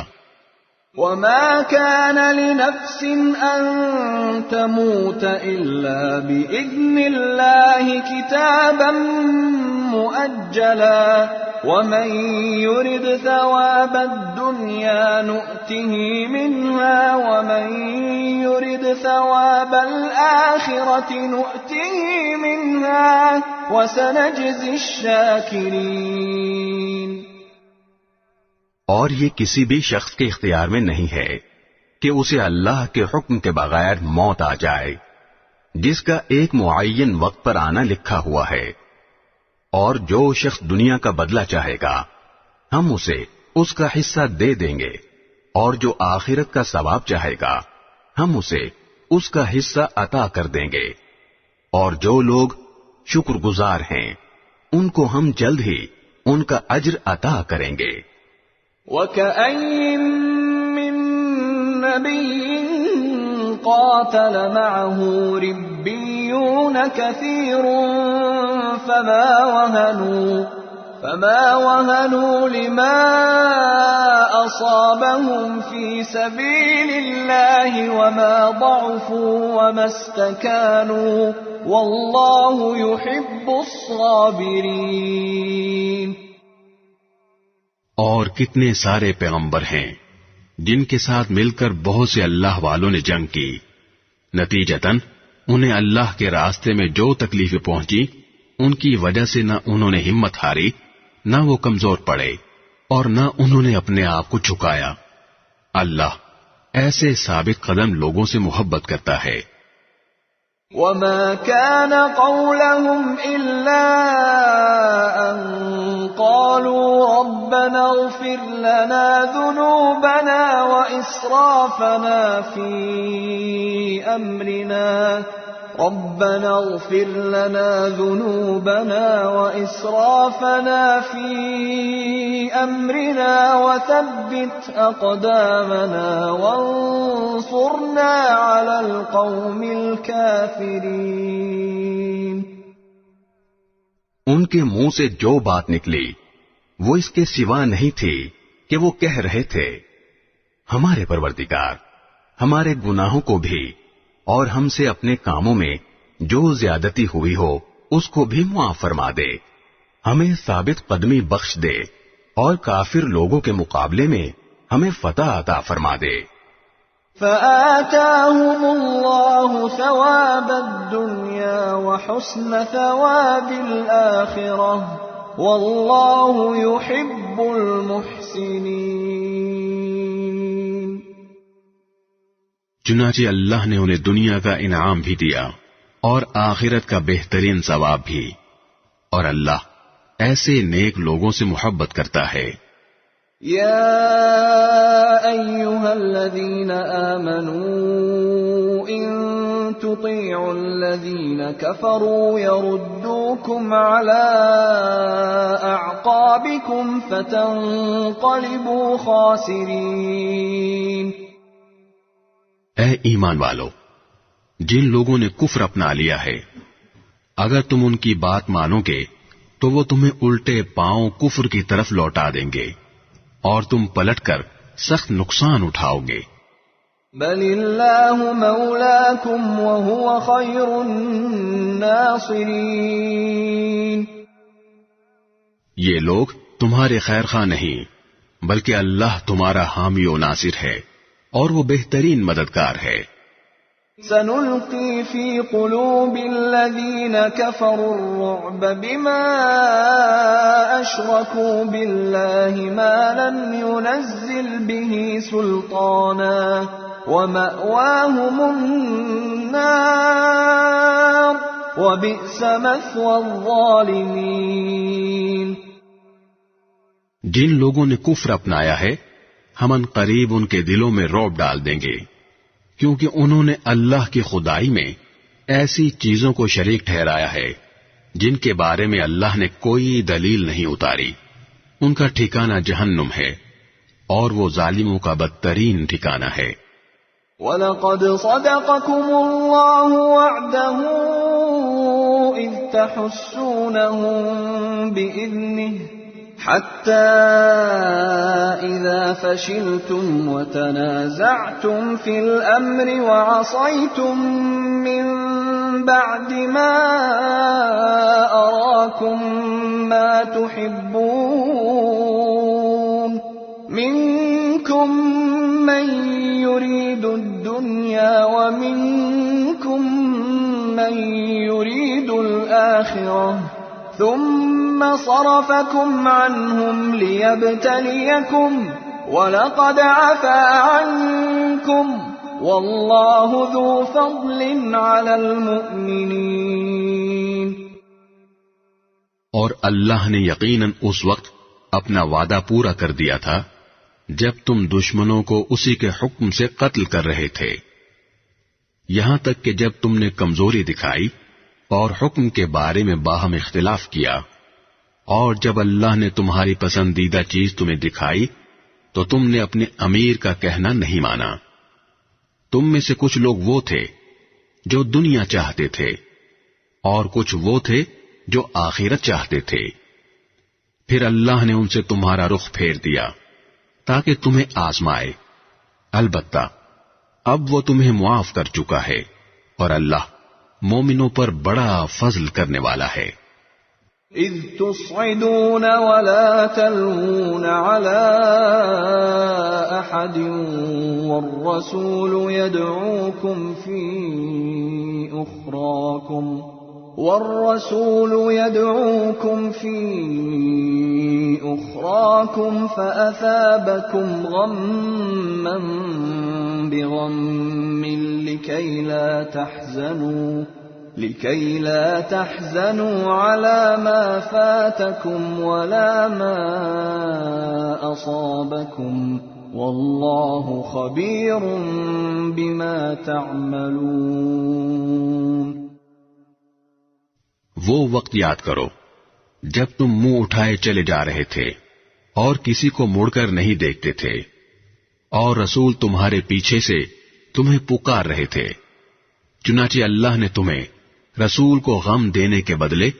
وَمَا كَانَ لِنَفْسٍ أَن تَمُوتَ إِلَّا بِإِذْنِ اللَّهِ كِتَابًا مُؤَجَّلًا وَمَن يُرِدْ ثَوَابَ الدُّنْيَا نُؤْتِهِ مِنْهَا وَمَن يُرِدْ ثَوَابَ الْآخِرَةِ نُؤْتِهِ مِنْهَا وَسَنَجْزِي الشَّاكِرِينَ۔ اور یہ کسی بھی شخص کے اختیار میں نہیں ہے کہ اسے اللہ کے حکم کے بغیر موت آ جائے، جس کا ایک معین وقت پر آنا لکھا ہوا ہے، اور جو شخص دنیا کا بدلہ چاہے گا ہم اسے اس کا حصہ دے دیں گے، اور جو آخرت کا ثواب چاہے گا ہم اسے اس کا حصہ عطا کر دیں گے، اور جو لوگ شکر گزار ہیں ان کو ہم جلد ہی ان کا اجر عطا کریں گے۔ وَكَأَيٍّ مِّن نَّبِيٍّ قَاتَلَ مَعَهُ رِبِّيُّونَ كَثِيرٌ فَمَا وَهَنُوا لِمَا أَصَابَهُمْ فِي سَبِيلِ اللَّهِ وَمَا ضَعُفُوا وَمَا اسْتَكَانُوا وَاللَّهُ يُحِبُّ الصَّابِرِينَ۔ اور کتنے سارے پیغمبر ہیں جن کے ساتھ مل کر بہت سے اللہ والوں نے جنگ کی، نتیجتاً انہیں اللہ کے راستے میں جو تکلیفیں پہنچی ان کی وجہ سے نہ انہوں نے ہمت ہاری، نہ وہ کمزور پڑے، اور نہ انہوں نے اپنے آپ کو جھکایا۔ اللہ ایسے ثابت قدم لوگوں سے محبت کرتا ہے۔ وَمَا كَانَ قَوْلَهُمْ إِلَّا أَن قَالُوا رَبَّنَا اغْفِرْ لَنَا ذُنُوبَنَا وَإِسْرَافَنَا فِي أَمْرِنَا رَبَّنَا اغْفِرْ لَنَا ذُنُوبَنَا وَإِسْرَافَنَا فِي أَمْرِنَا وَثَبِّتْ أَقْدَامَنَا وَانصُرْنَا عَلَى الْقَوْمِ الْكَافِرِينَ۔ ان کے منہ سے جو بات نکلی وہ اس کے سوا نہیں تھی کہ وہ کہہ رہے تھے، ہمارے پروردگار ہمارے گناہوں کو بھی اور ہم سے اپنے کاموں میں جو زیادتی ہوئی ہو اس کو بھی معاف فرما دے، ہمیں ثابت قدمی بخش دے، اور کافر لوگوں کے مقابلے میں ہمیں فتح عطا فرما دے۔ فآتاهم الله ثواب الدنيا وحسن ثواب الآخرة والله يحب المحسنين۔ چنانچہ اللہ نے انہیں دنیا کا انعام بھی دیا اور آخرت کا بہترین ثواب بھی، اور اللہ ایسے نیک لوگوں سے محبت کرتا ہے۔ يا أيها الذين آمنوا إن تطيعوا الذين كفروا يردوكم على أعقابكم فتنقلبوا خاسرين۔ اے ایمان والو، جن لوگوں نے کفر اپنا لیا ہے، اگر تم ان کی بات مانو گے تو وہ تمہیں الٹے پاؤں کفر کی طرف لوٹا دیں گے اور تم پلٹ کر سخت نقصان اٹھاؤ گے۔ بل اللہ مولاکم وہو خیر الناصرین۔ یہ لوگ تمہارے خیر خواہ نہیں بلکہ اللہ تمہارا حامی و ناصر ہے اور وہ بہترین مددگار ہے۔ سنلقي في قلوب الذين كفروا الرعب بما أشركوا بالله ما لم ينزل به سلطانا ومأواهم النار وبئس مثوى الظالمين۔ جن لوگوں نے کفر اپنایا ہے ہم ان قریب ان کے دلوں میں رعب ڈال دیں گے، کیونکہ انہوں نے اللہ کی خدائی میں ایسی چیزوں کو شریک ٹھہرایا ہے جن کے بارے میں اللہ نے کوئی دلیل نہیں اتاری۔ ان کا ٹھکانہ جہنم ہے اور وہ ظالموں کا بدترین ٹھکانہ ہے۔ وَلَقَدْ صَدَقَكُمُ اللَّهُ وَعْدَهُ إِذْ تَحُسُّونَهُم بِإِذْنِهِ حتى إذا فشلتم وتنازعتم في الأمر وعصيتم من بعد ما أراكم ما تحبون منكم من يريد الدنيا ومنكم من يريد الآخرة ثم صرفكم عنهم ليبتليكم ولقد عفا عنكم والله ذو فضل على المؤمنين۔ اور اللہ نے یقیناً اس وقت اپنا وعدہ پورا کر دیا تھا جب تم دشمنوں کو اسی کے حکم سے قتل کر رہے تھے، یہاں تک کہ جب تم نے کمزوری دکھائی اور حکم کے بارے میں باہم اختلاف کیا، اور جب اللہ نے تمہاری پسندیدہ چیز تمہیں دکھائی تو تم نے اپنے امیر کا کہنا نہیں مانا۔ تم میں سے کچھ لوگ وہ تھے جو دنیا چاہتے تھے اور کچھ وہ تھے جو آخرت چاہتے تھے، پھر اللہ نے ان سے تمہارا رخ پھیر دیا تاکہ تمہیں آزمائے، البتہ اب وہ تمہیں معاف کر چکا ہے اور اللہ مومنوں پر بڑا فضل کرنے والا ہے۔ اذ تصعدون ولا تلوون على احد والرسول يدعوكم في أخراكم فأثابكم غما بغم لكي لا تحزنوا على ما فاتكم ولا ما أصابكم والله خبير بما تعملون۔ وہ وقت یاد کرو جب تم منہ اٹھائے چلے جا رہے تھے اور کسی کو مڑ کر نہیں دیکھتے تھے، اور رسول تمہارے پیچھے سے تمہیں پکار رہے تھے، چنانچہ اللہ نے تمہیں رسول کو غم دینے کے بدلے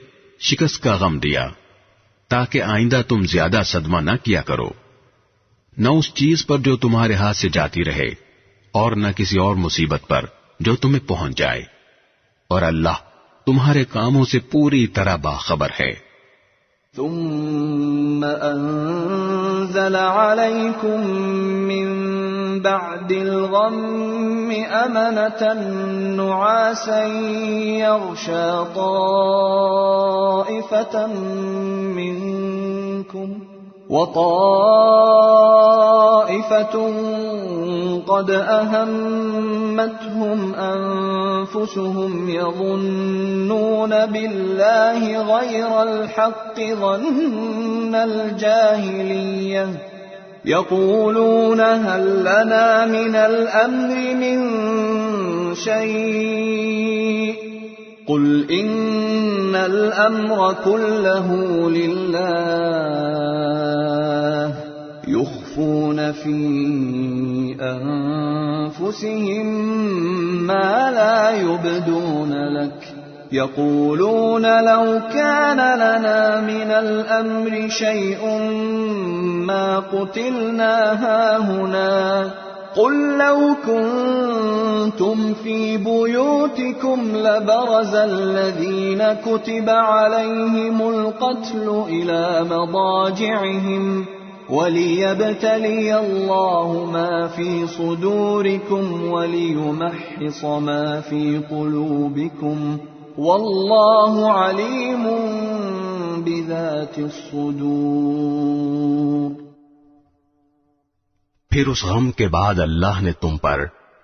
شکست کا غم دیا تاکہ آئندہ تم زیادہ صدمہ نہ کیا کرو، نہ اس چیز پر جو تمہارے ہاتھ سے جاتی رہے اور نہ کسی اور مصیبت پر جو تمہیں پہنچ جائے، اور اللہ تمہارے کاموں سے پوری طرح باخبر ہے۔ ثم انزل عليكم من بعد الغم أمنة نعاسا يغشى طائفة منكم وطائفة قد أهمتهم أنفسهم يظنون بالله غير الحق ظن الجاهلية يقولون هل لنا من الأمر من شيء قل إن الأمر كله لله يخفون في أنفسهم ما لا يبدون لك يقولون لو كان لنا من الأمر شيء ما قتلنا هاهنا قل لو كنتم في بيوتكم لبرز الذين كتب عليهم القتل إلى مضاجعهم وليبتلي الله ما في صدوركم وليمحص ما في قلوبكم واللہ علیم بذات الصدور۔ پھر اس غم کے بعد اللہ نے تم پر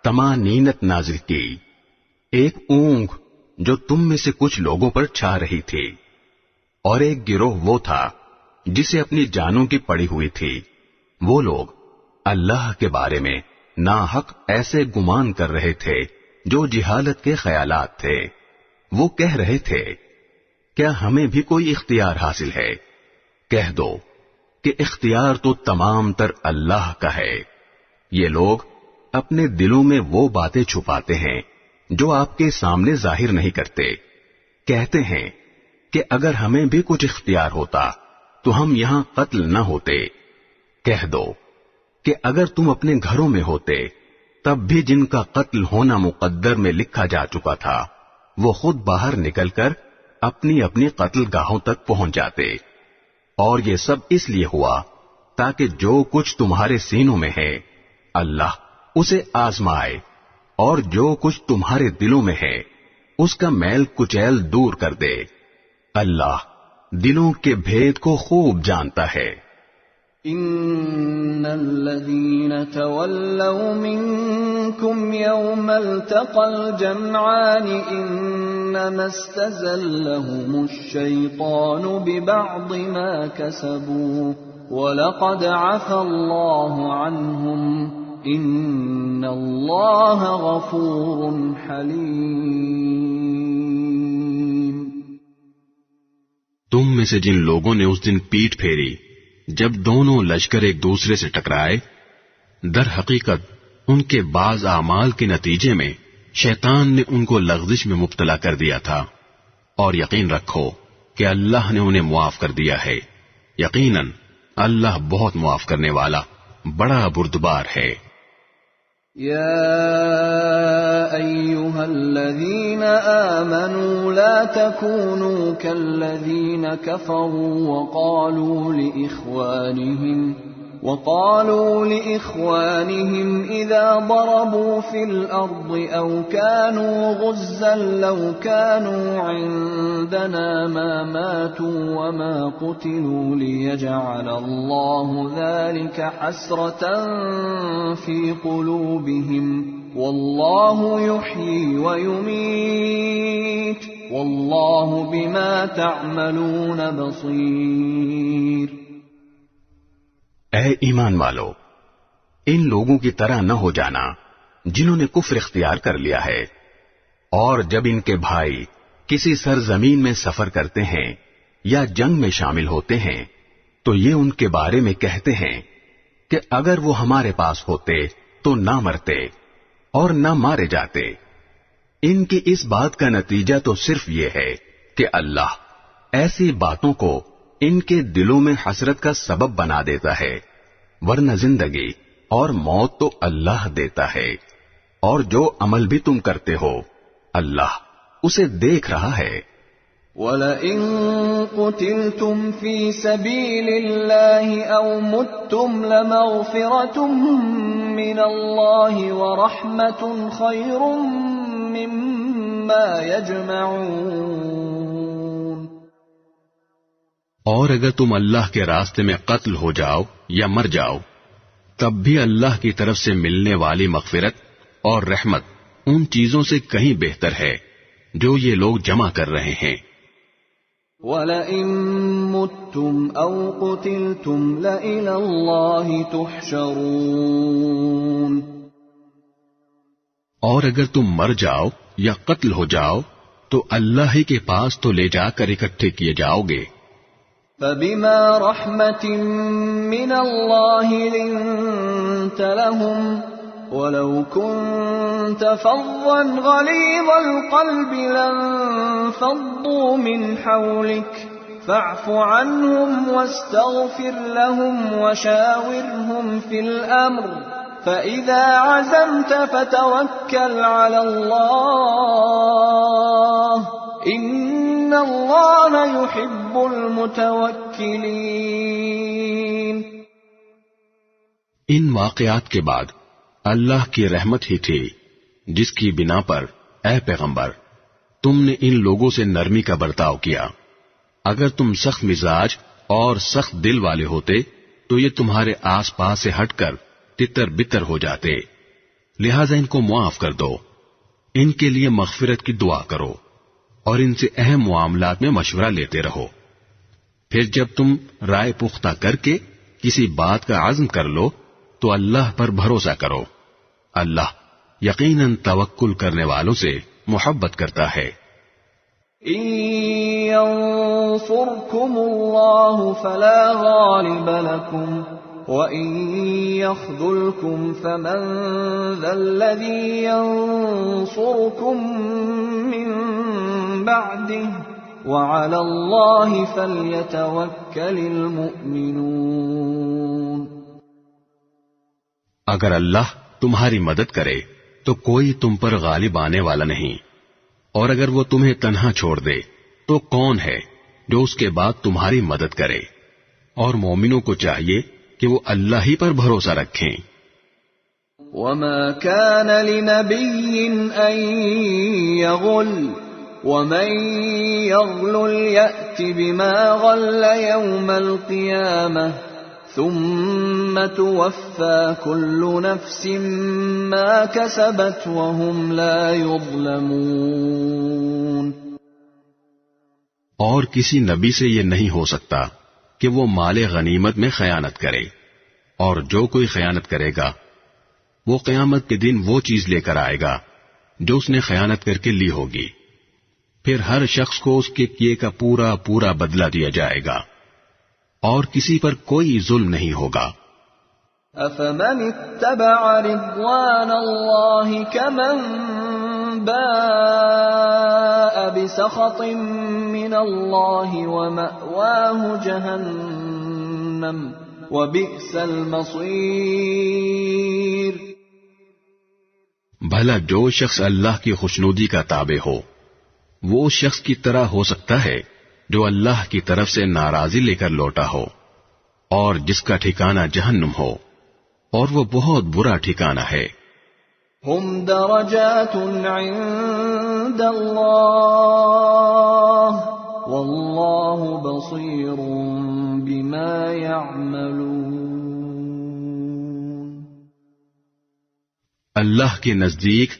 طمانینت نازل کی، ایک اونگ جو تم میں سے کچھ لوگوں پر چھا رہی تھی، اور ایک گروہ وہ تھا جسے اپنی جانوں کی پڑی ہوئی تھی۔ وہ لوگ اللہ کے بارے میں ناحق ایسے گمان کر رہے تھے جو جہالت کے خیالات تھے۔ وہ کہہ رہے تھے کیا ہمیں بھی کوئی اختیار حاصل ہے؟ کہہ دو کہ اختیار تو تمام تر اللہ کا ہے۔ یہ لوگ اپنے دلوں میں وہ باتیں چھپاتے ہیں جو آپ کے سامنے ظاہر نہیں کرتے۔ کہتے ہیں کہ اگر ہمیں بھی کچھ اختیار ہوتا تو ہم یہاں قتل نہ ہوتے۔ کہہ دو کہ اگر تم اپنے گھروں میں ہوتے تب بھی جن کا قتل ہونا مقدر میں لکھا جا چکا تھا وہ خود باہر نکل کر اپنی اپنی قتل گاہوں تک پہنچ جاتے، اور یہ سب اس لیے ہوا تاکہ جو کچھ تمہارے سینوں میں ہے اللہ اسے آزمائے، اور جو کچھ تمہارے دلوں میں ہے اس کا میل کچیل دور کر دے۔ اللہ دلوں کے بھید کو خوب جانتا ہے۔ ان الذين تولوا منكم يوم التقى الجمعان انما استزلهم الشيطان ببعض ما كسبوا ولقد عفى الله عنهم ان الله غفور حليم۔ تم میں سے جن لوگوں نے اس دن پیٹھ پھیری جب دونوں لشکر ایک دوسرے سے ٹکرائے، در حقیقت ان کے بعض اعمال کے نتیجے میں شیطان نے ان کو لغزش میں مبتلا کر دیا تھا، اور یقین رکھو کہ اللہ نے انہیں معاف کر دیا ہے، یقیناً اللہ بہت معاف کرنے والا بڑا بردبار ہے۔ يا أيها الذين آمنوا لا تكونوا كالذين كفروا وقالوا لإخوانهم إذا ضربوا في الأرض أو كانوا غزا لو كانوا عندنا ما ماتوا وما قتلوا ليجعل الله ذلك حسرة في قلوبهم والله يحيي ويميت والله بما تعملون بصير۔ اے ایمان والو، ان لوگوں کی طرح نہ ہو جانا جنہوں نے کفر اختیار کر لیا ہے، اور جب ان کے بھائی کسی سرزمین میں سفر کرتے ہیں یا جنگ میں شامل ہوتے ہیں تو یہ ان کے بارے میں کہتے ہیں کہ اگر وہ ہمارے پاس ہوتے تو نہ مرتے اور نہ مارے جاتے۔ ان کی اس بات کا نتیجہ تو صرف یہ ہے کہ اللہ ایسی باتوں کو ان کے دلوں میں حسرت کا سبب بنا دیتا ہے، ورنہ زندگی اور موت تو اللہ دیتا ہے، اور جو عمل بھی تم کرتے ہو اللہ اسے دیکھ رہا ہے۔ وَلَئِن قُتِلْتُمْ فِي سَبِيلِ اللَّهِ أَوْ مُتُّمْ لَمَغْفِرَةٌ مِّنَ اللَّهِ وَرَحْمَةٌ خَيْرٌ مِّمَّا يَجْمَعُونَ۔ اور اگر تم اللہ کے راستے میں قتل ہو جاؤ یا مر جاؤ تب بھی اللہ کی طرف سے ملنے والی مغفرت اور رحمت ان چیزوں سے کہیں بہتر ہے جو یہ لوگ جمع کر رہے ہیں۔ وَلَئِن مُتُّمْ أَوْ قُتِلْتُمْ لَإِلَى اللَّهِ تُحْشَرُونَ۔ اور اگر تم مر جاؤ یا قتل ہو جاؤ تو اللہ ہی کے پاس تو لے جا کر اکٹھے کیے جاؤ گے. فبما رحمة من الله لنت لهم ولو كنت فظا غليظ القلب لانفضوا من حولك فاعف عنهم واستغفر لهم وشاورهم في الأمر فإذا عزمت فتوكل على الله إن الله يحب المتوكلين. ان واقعات کے بعد اللہ کی رحمت ہی تھی جس کی بنا پر اے پیغمبر تم نے ان لوگوں سے نرمی کا برتاؤ کیا. اگر تم سخت مزاج اور سخت دل والے ہوتے تو یہ تمہارے آس پاس سے ہٹ کر تتر بتر ہو جاتے. لہذا ان کو معاف کر دو، ان کے لیے مغفرت کی دعا کرو اور ان سے اہم معاملات میں مشورہ لیتے رہو. پھر جب تم رائے پختہ کر کے کسی بات کا عزم کر لو تو اللہ پر بھروسہ کرو. اللہ یقیناً توکل کرنے والوں سے محبت کرتا ہے. إن ينصركم الله فلا غالب لكم وإن يخذلكم فمن ذا الذي ينصركم من بعده وعلى الله فليتوكل المؤمنون. اگر اللہ تمہاری مدد کرے تو کوئی تم پر غالب آنے والا نہیں، اور اگر وہ تمہیں تنہا چھوڑ دے تو کون ہے جو اس کے بعد تمہاری مدد کرے. اور مومنوں کو چاہیے کہ وہ اللہ ہی پر بھروسہ رکھیں. وما كان لنبي أن يغل ومن يغل يأت بما غل يوم القيامة ثم توفى كل نفس ما كسبت وهم لا يظلمون. اور کسی نبی سے یہ نہیں ہو سکتا کہ وہ مال غنیمت میں خیانت کرے، اور جو کوئی خیانت کرے گا وہ قیامت کے دن وہ چیز لے کر آئے گا جو اس نے خیانت کر کے لی ہوگی. پھر ہر شخص کو اس کے کیے کا پورا پورا بدلہ دیا جائے گا اور کسی پر کوئی ظلم نہیں ہوگا. أفمن اتبع رضوان الله كمن باء بسخط من الله ومأواه جهنم وبئس المصير. بھلا جو شخص اللہ کی خوشنودی کا تابع ہو وہ اس شخص کی طرح ہو سکتا ہے جو اللہ کی طرف سے ناراضی لے کر لوٹا ہو اور جس کا ٹھکانہ جہنم ہو، اور وہ بہت برا ٹھکانہ ہے. هم درجات عند الله والله بصير بما يعملون. اللہ کے نزدیک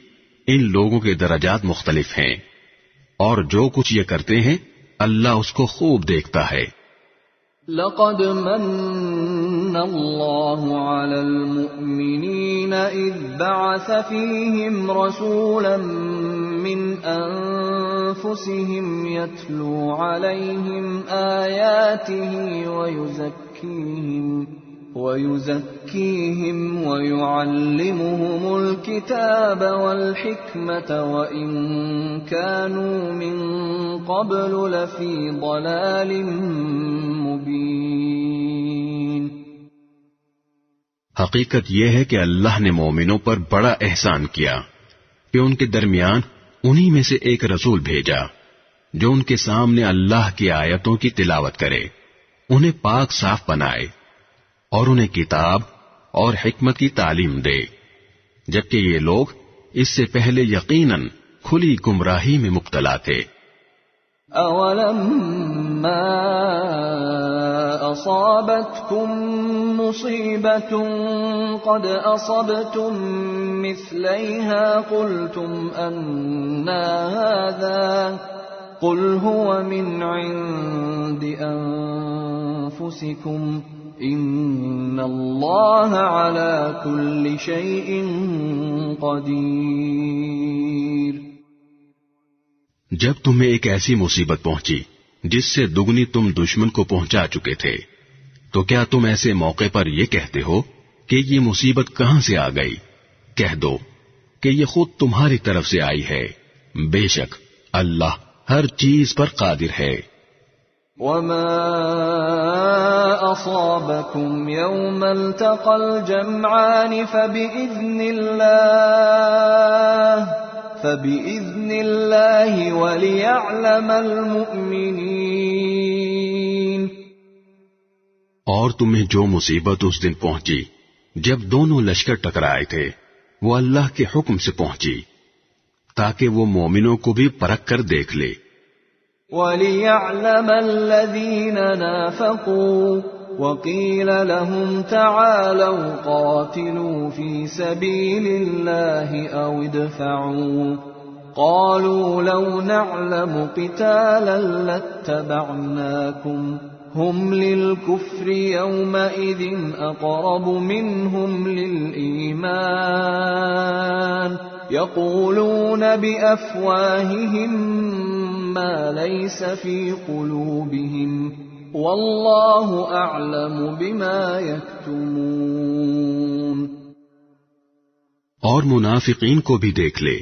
ان لوگوں کے درجات مختلف ہیں اور جو کچھ یہ کرتے ہیں اللہ اس کو خوب دیکھتا ہے. لقد من الله على المؤمنين إذ بعث فيهم رسولا من أنفسهم يتلو عليهم آياته ويزكيهم ويعلمهم الكتاب والحكمة وإن كانوا من قبل لفي ضلال مبين. حقیقت یہ ہے کہ اللہ نے مومنوں پر بڑا احسان کیا کہ ان کے درمیان انہی میں سے ایک رسول بھیجا جو ان کے سامنے اللہ کی آیتوں کی تلاوت کرے، انہیں پاک صاف بنائے اور انہیں کتاب اور حکمت کی تعلیم دے، جبکہ یہ لوگ اس سے پہلے یقیناً کھلی گمراہی میں مبتلا تھے. أَوَلَمَّا أَصَابَتْكُم مُّصِيبَةٌ قَدْ أَصَبْتُم مِّثْلَيْهَا قُلْتُمْ أَنَّىٰ هَٰذَا قُلْ هُوَ مِنْ عِندِ أَنفُسِكُمْ ان اللہ علی کل شیء قدیر۔ جب تمہیں ایک ایسی مصیبت پہنچی جس سے دگنی تم دشمن کو پہنچا چکے تھے، تو کیا تم ایسے موقع پر یہ کہتے ہو کہ یہ مصیبت کہاں سے آ گئی؟ کہہ دو کہ یہ خود تمہاری طرف سے آئی ہے، بے شک اللہ ہر چیز پر قادر ہے۔ وما أصابكم يوم التقى الجمعان فبإذن الله وليعلم المؤمنين۔ اور تمہیں جو مصیبت اس دن پہنچی جب دونوں لشکر ٹکرائے تھے، وہ اللہ کے حکم سے پہنچی تاکہ وہ مومنوں کو بھی پرکھ کر دیکھ لے۔ وَلِيَعْلَمَ الَّذِينَ نَافَقُوا وَقِيلَ لَهُمْ تَعَالَوْا قَاتِلُوا فِي سَبِيلِ اللَّهِ أَوْ ادْفَعُوا قَالُوا لَوْ نَعْلَمُ قِتَالًا لَاتَّبَعْنَاكُمْ هُمْ لِلْكُفْرِ يَوْمَئِذٍ أَقْرَبُ مِنْهُمْ لِلْإِيمَانِ يَقُولُونَ بِأَفْوَاهِهِمْ ما ليس في قلوبهم والله اعلم بما يكتمون۔ اور منافقین کو بھی دیکھ لے،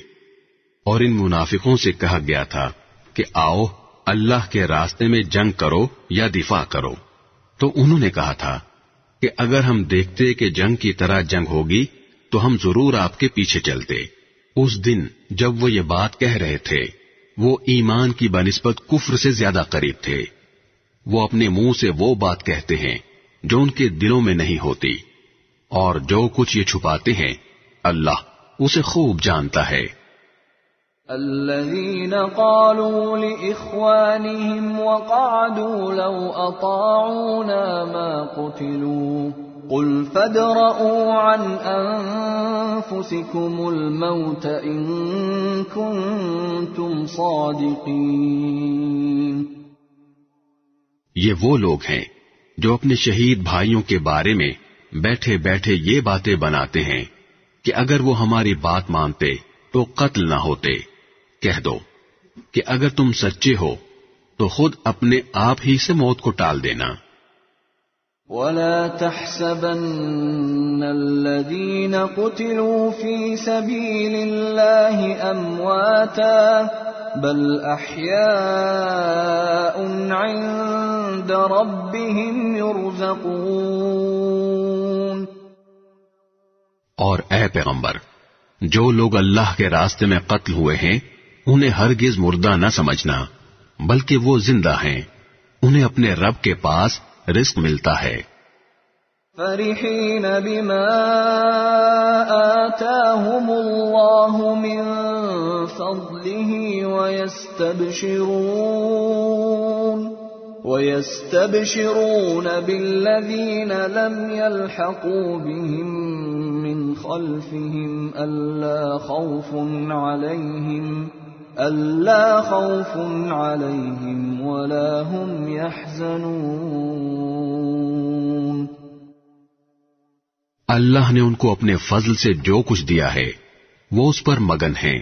اور ان منافقوں سے کہا گیا تھا کہ آؤ اللہ کے راستے میں جنگ کرو یا دفاع کرو، تو انہوں نے کہا تھا کہ اگر ہم دیکھتے کہ جنگ کی طرح جنگ ہوگی تو ہم ضرور آپ کے پیچھے چلتے۔ اس دن جب وہ یہ بات کہہ رہے تھے، وہ ایمان کی بنسبت کفر سے زیادہ قریب تھے۔ وہ اپنے منہ سے وہ بات کہتے ہیں جو ان کے دلوں میں نہیں ہوتی، اور جو کچھ یہ چھپاتے ہیں اللہ اسے خوب جانتا ہے۔ الذين قالوا لإخوانهم وقعدوا لو أطاعونا ما قتلوا قل فادرءوا عن أنفسكم الموت إن كنتم صادقين۔ یہ وہ لوگ ہیں جو اپنے شہید بھائیوں کے بارے میں بیٹھے بیٹھے یہ باتیں بناتے ہیں کہ اگر وہ ہماری بات مانتے تو قتل نہ ہوتے۔ کہہ دو کہ اگر تم سچے ہو تو خود اپنے آپ ہی سے موت کو ٹال دینا۔ وَلَا تَحْسَبَنَّ الَّذِينَ قُتِلُوا فِي سَبِيلِ اللَّهِ أَمْوَاتًا بَلْ أَحْيَاءٌ عِندَ رَبِّهِمْ يُرْزَقُونَ۔ اور اے پیغمبر، جو لوگ اللہ کے راستے میں قتل ہوئے ہیں انہیں ہرگز مردہ نہ سمجھنا، بلکہ وہ زندہ ہیں، انہیں اپنے رب کے پاس رزق ملتا ہے۔ فرحین بما آتاهم اللہ من فضله ويستبشرون بالذین لم يلحقوا بهم من خلفهم ألا خوف عليهم ولا هم يحزنون۔ اللہ نے ان کو اپنے فضل سے جو کچھ دیا ہے وہ اس پر مگن ہیں،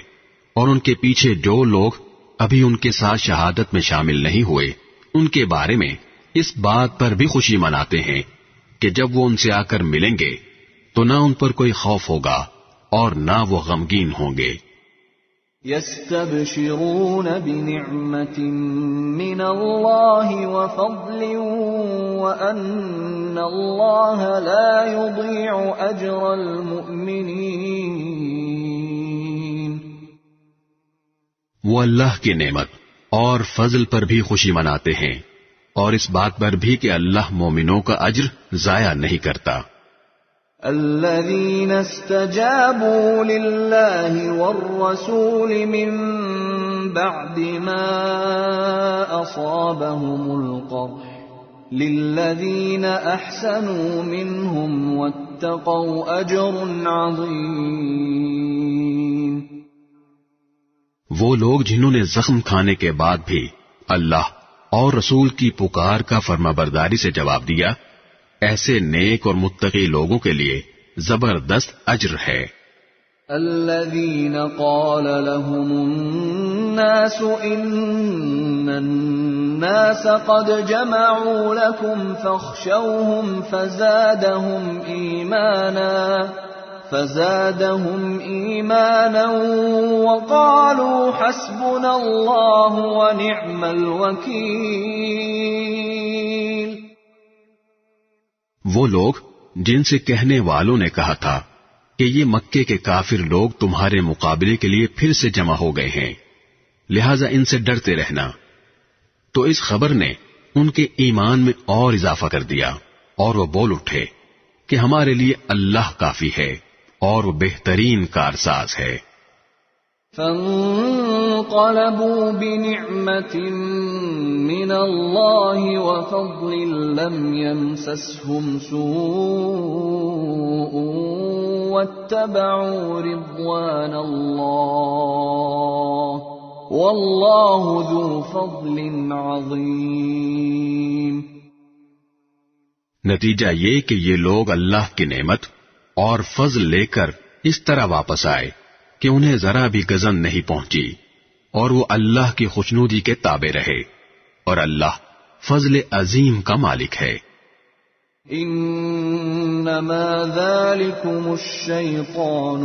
اور ان کے پیچھے جو لوگ ابھی ان کے ساتھ شہادت میں شامل نہیں ہوئے ان کے بارے میں اس بات پر بھی خوشی مناتے ہیں کہ جب وہ ان سے آ کر ملیں گے تو نہ ان پر کوئی خوف ہوگا اور نہ وہ غمگین ہوں گے۔ يستبشرون بنعمة من الله وفضل وأن الله لا يضيع أجر المؤمنين۔ وہ اللہ کی نعمت اور فضل پر بھی خوشی مناتے ہیں، اور اس بات پر بھی کہ اللہ مومنوں کا اجر ضائع نہیں کرتا۔ الذين استجابوا لله والرسول من بعد ما أصابهم القرح للذين أحسنوا منهم واتقوا أجر عظيم۔ وہ لوگ جنہوں نے زخم کھانے کے بعد بھی اللہ اور رسول کی پکار کا فرمانبرداری سے جواب دیا، ایسے نیک اور متقی لوگوں کے لیے زبردست اجر ہے۔ الذين قال لهم الناس إن الناس قد جمعوا لكم فاخشوهم فزادهم إيمانا وقالوا حسبنا الله ونعم الوكيل۔ وہ لوگ جن سے کہنے والوں نے کہا تھا کہ یہ مکے کے کافر لوگ تمہارے مقابلے کے لیے پھر سے جمع ہو گئے ہیں، لہذا ان سے ڈرتے رہنا، تو اس خبر نے ان کے ایمان میں اور اضافہ کر دیا، اور وہ بول اٹھے کہ ہمارے لیے اللہ کافی ہے اور وہ بہترین کارساز ہے۔ فانقلبوا بنعمة من الله وفضل لم يمسسهم سوء واتبعوا رضوان الله والله ذو فضل عظيم۔ نتیجہ یہ کہ یہ لوگ اللہ کی نعمت اور فضل لے کر اس طرح واپس آئے کہ انہیں ذرا بھی گزن نہیں پہنچی، اور وہ اللہ کی خوشنودی کے تابع رہے، اور اللہ فضل عظیم کا مالک ہے۔ انما ذلكم الشیطان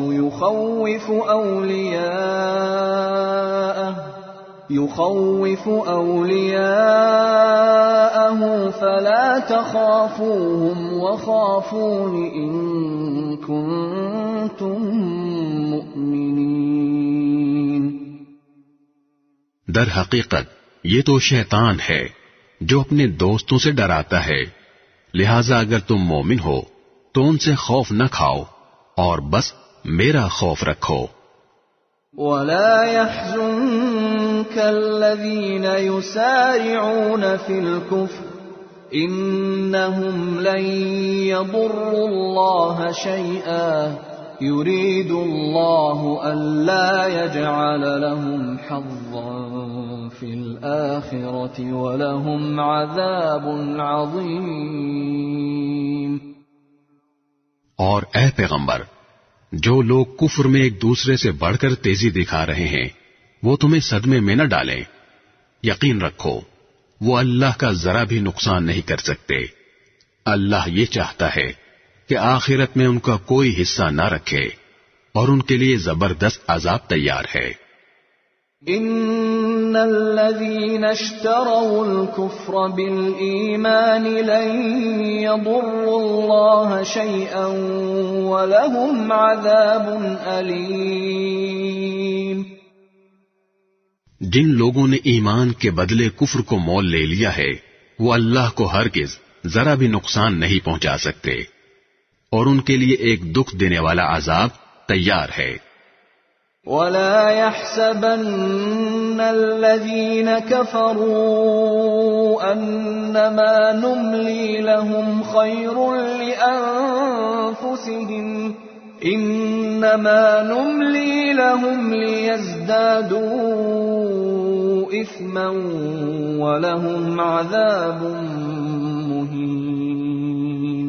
يخوف اولیاءه فلا تخافوهم وخافون ان كنتم مؤمنین۔ در حقیقت یہ تو شیطان ہے جو اپنے دوستوں سے ڈراتا ہے، لہذا اگر تم مومن ہو تو ان سے خوف نہ کھاؤ اور بس میرا خوف رکھو۔ ولا يحزنك الذين يسارعون في الكفر انهم لن يضروا الله شيئا يريد الله الا يجعل لهم حظا في الاخره ولهم عذاب عظيم۔ اور اے پیغمبر، جو لوگ کفر میں ایک دوسرے سے بڑھ کر تیزی دکھا رہے ہیں وہ تمہیں صدمے میں نہ ڈالیں، یقین رکھو وہ اللہ کا ذرا بھی نقصان نہیں کر سکتے۔ اللہ یہ چاہتا ہے کہ آخرت میں ان کا کوئی حصہ نہ رکھے اور ان کے لیے زبردست عذاب تیار ہے۔ ان الذين اشتروا الكفر بالإيمان لن يضروا الله شيئا ولهم عذاب أليم۔ جن لوگوں نے ایمان کے بدلے کفر کو مول لے لیا ہے وہ اللہ کو ہرگز ذرا بھی نقصان نہیں پہنچا سکتے، اور ان کے لیے ایک دکھ دینے والا عذاب تیار ہے۔ ولا يحسبن الذين كفروا انما نملي لهم خير لانفسهم انما نملي لهم ليزدادوا اثما ولهم عذاب مهين۔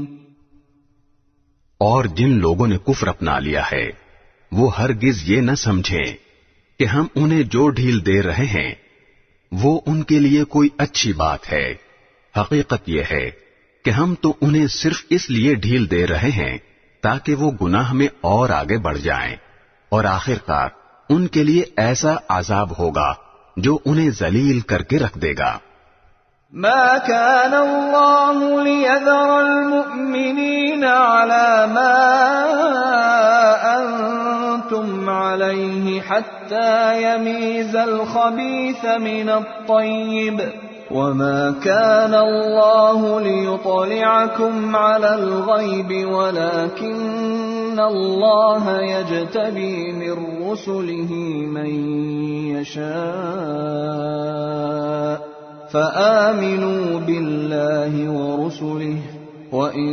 اور جن لوگوں نے کفر اپنا لیا ہے وہ ہرگز یہ نہ سمجھیں کہ ہم انہیں جو ڈھیل دے رہے ہیں وہ ان کے لیے کوئی اچھی بات ہے۔ حقیقت یہ ہے کہ ہم تو انہیں صرف اس لیے ڈھیل دے رہے ہیں تاکہ وہ گناہ میں اور آگے بڑھ جائیں، اور آخرکار ان کے لیے ایسا عذاب ہوگا جو انہیں ذلیل کر کے رکھ دے گا۔ ما كان الله ليذر المؤمنين على ما أنتم عليه حتى يميز الخبيث من الطيب وما كان الله ليطلعكم على الغيب ولكن الله يجتبي من رسله من يشاء فآمنوا بالله ورسله وإن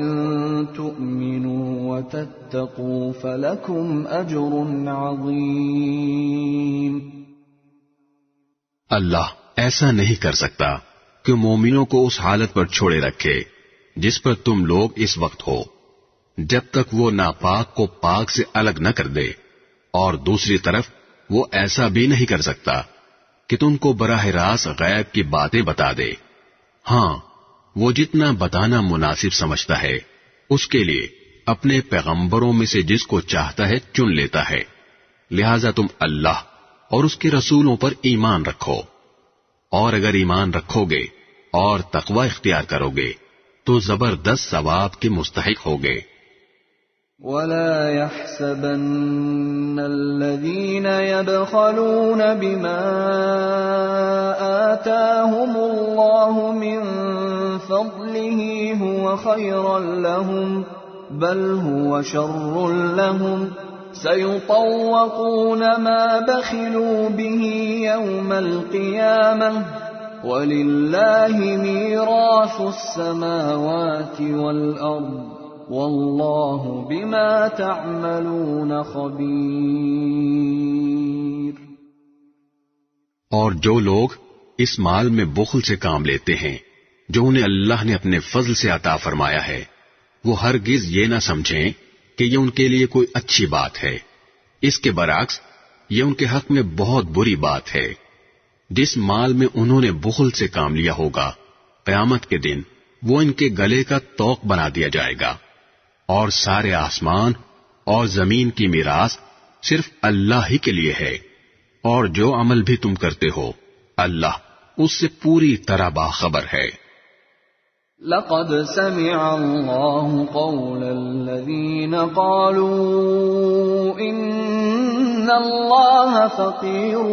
تؤمنوا وتتقوا فلكم أجر عظيم۔ اللہ ایسا نہیں کر سکتا کہ مومنوں کو اس حالت پر چھوڑے رکھے جس پر تم لوگ اس وقت ہو، جب تک وہ ناپاک کو پاک سے الگ نہ کر دے، اور دوسری طرف وہ ایسا بھی نہیں کر سکتا کہ تم کو براہ راست غیب کی باتیں بتا دے۔ ہاں، وہ جتنا بتانا مناسب سمجھتا ہے اس کے لیے اپنے پیغمبروں میں سے جس کو چاہتا ہے چن لیتا ہے۔ لہذا تم اللہ اور اس کے رسولوں پر ایمان رکھو، اور اگر ایمان رکھو گے اور تقوی اختیار کرو گے تو زبردست ثواب کے مستحق ہوگے۔ وَلَا يَحْسَبَنَّ الَّذِينَ يَبْخَلُونَ بِمَا آتَاهُمُ اللَّهُ مِنْ فَضْلِهِ هُوَ خَيْرًا لَهُمْ بَلْ هُوَ شَرٌّ لَهُمْ سَيُطَوَّقُونَ مَا بَخِلُوا بِهِ يَوْمَ الْقِيَامَةِ وَلِلَّهِ مِيرَاثُ السَّمَاوَاتِ وَالْأَرْضِ واللہ بما تعملون خبیر۔ اور جو لوگ اس مال میں بخل سے کام لیتے ہیں جو انہیں اللہ نے اپنے فضل سے عطا فرمایا ہے، وہ ہرگز یہ نہ سمجھیں کہ یہ ان کے لیے کوئی اچھی بات ہے، اس کے برعکس یہ ان کے حق میں بہت بری بات ہے۔ جس مال میں انہوں نے بخل سے کام لیا ہوگا، قیامت کے دن وہ ان کے گلے کا طوق بنا دیا جائے گا، اور سارے آسمان اور زمین کی میراث صرف اللہ ہی کے لیے ہے، اور جو عمل بھی تم کرتے ہو اللہ اس سے پوری طرح باخبر ہے۔ لقد سمع الله قول الذين قالوا إن الله فقير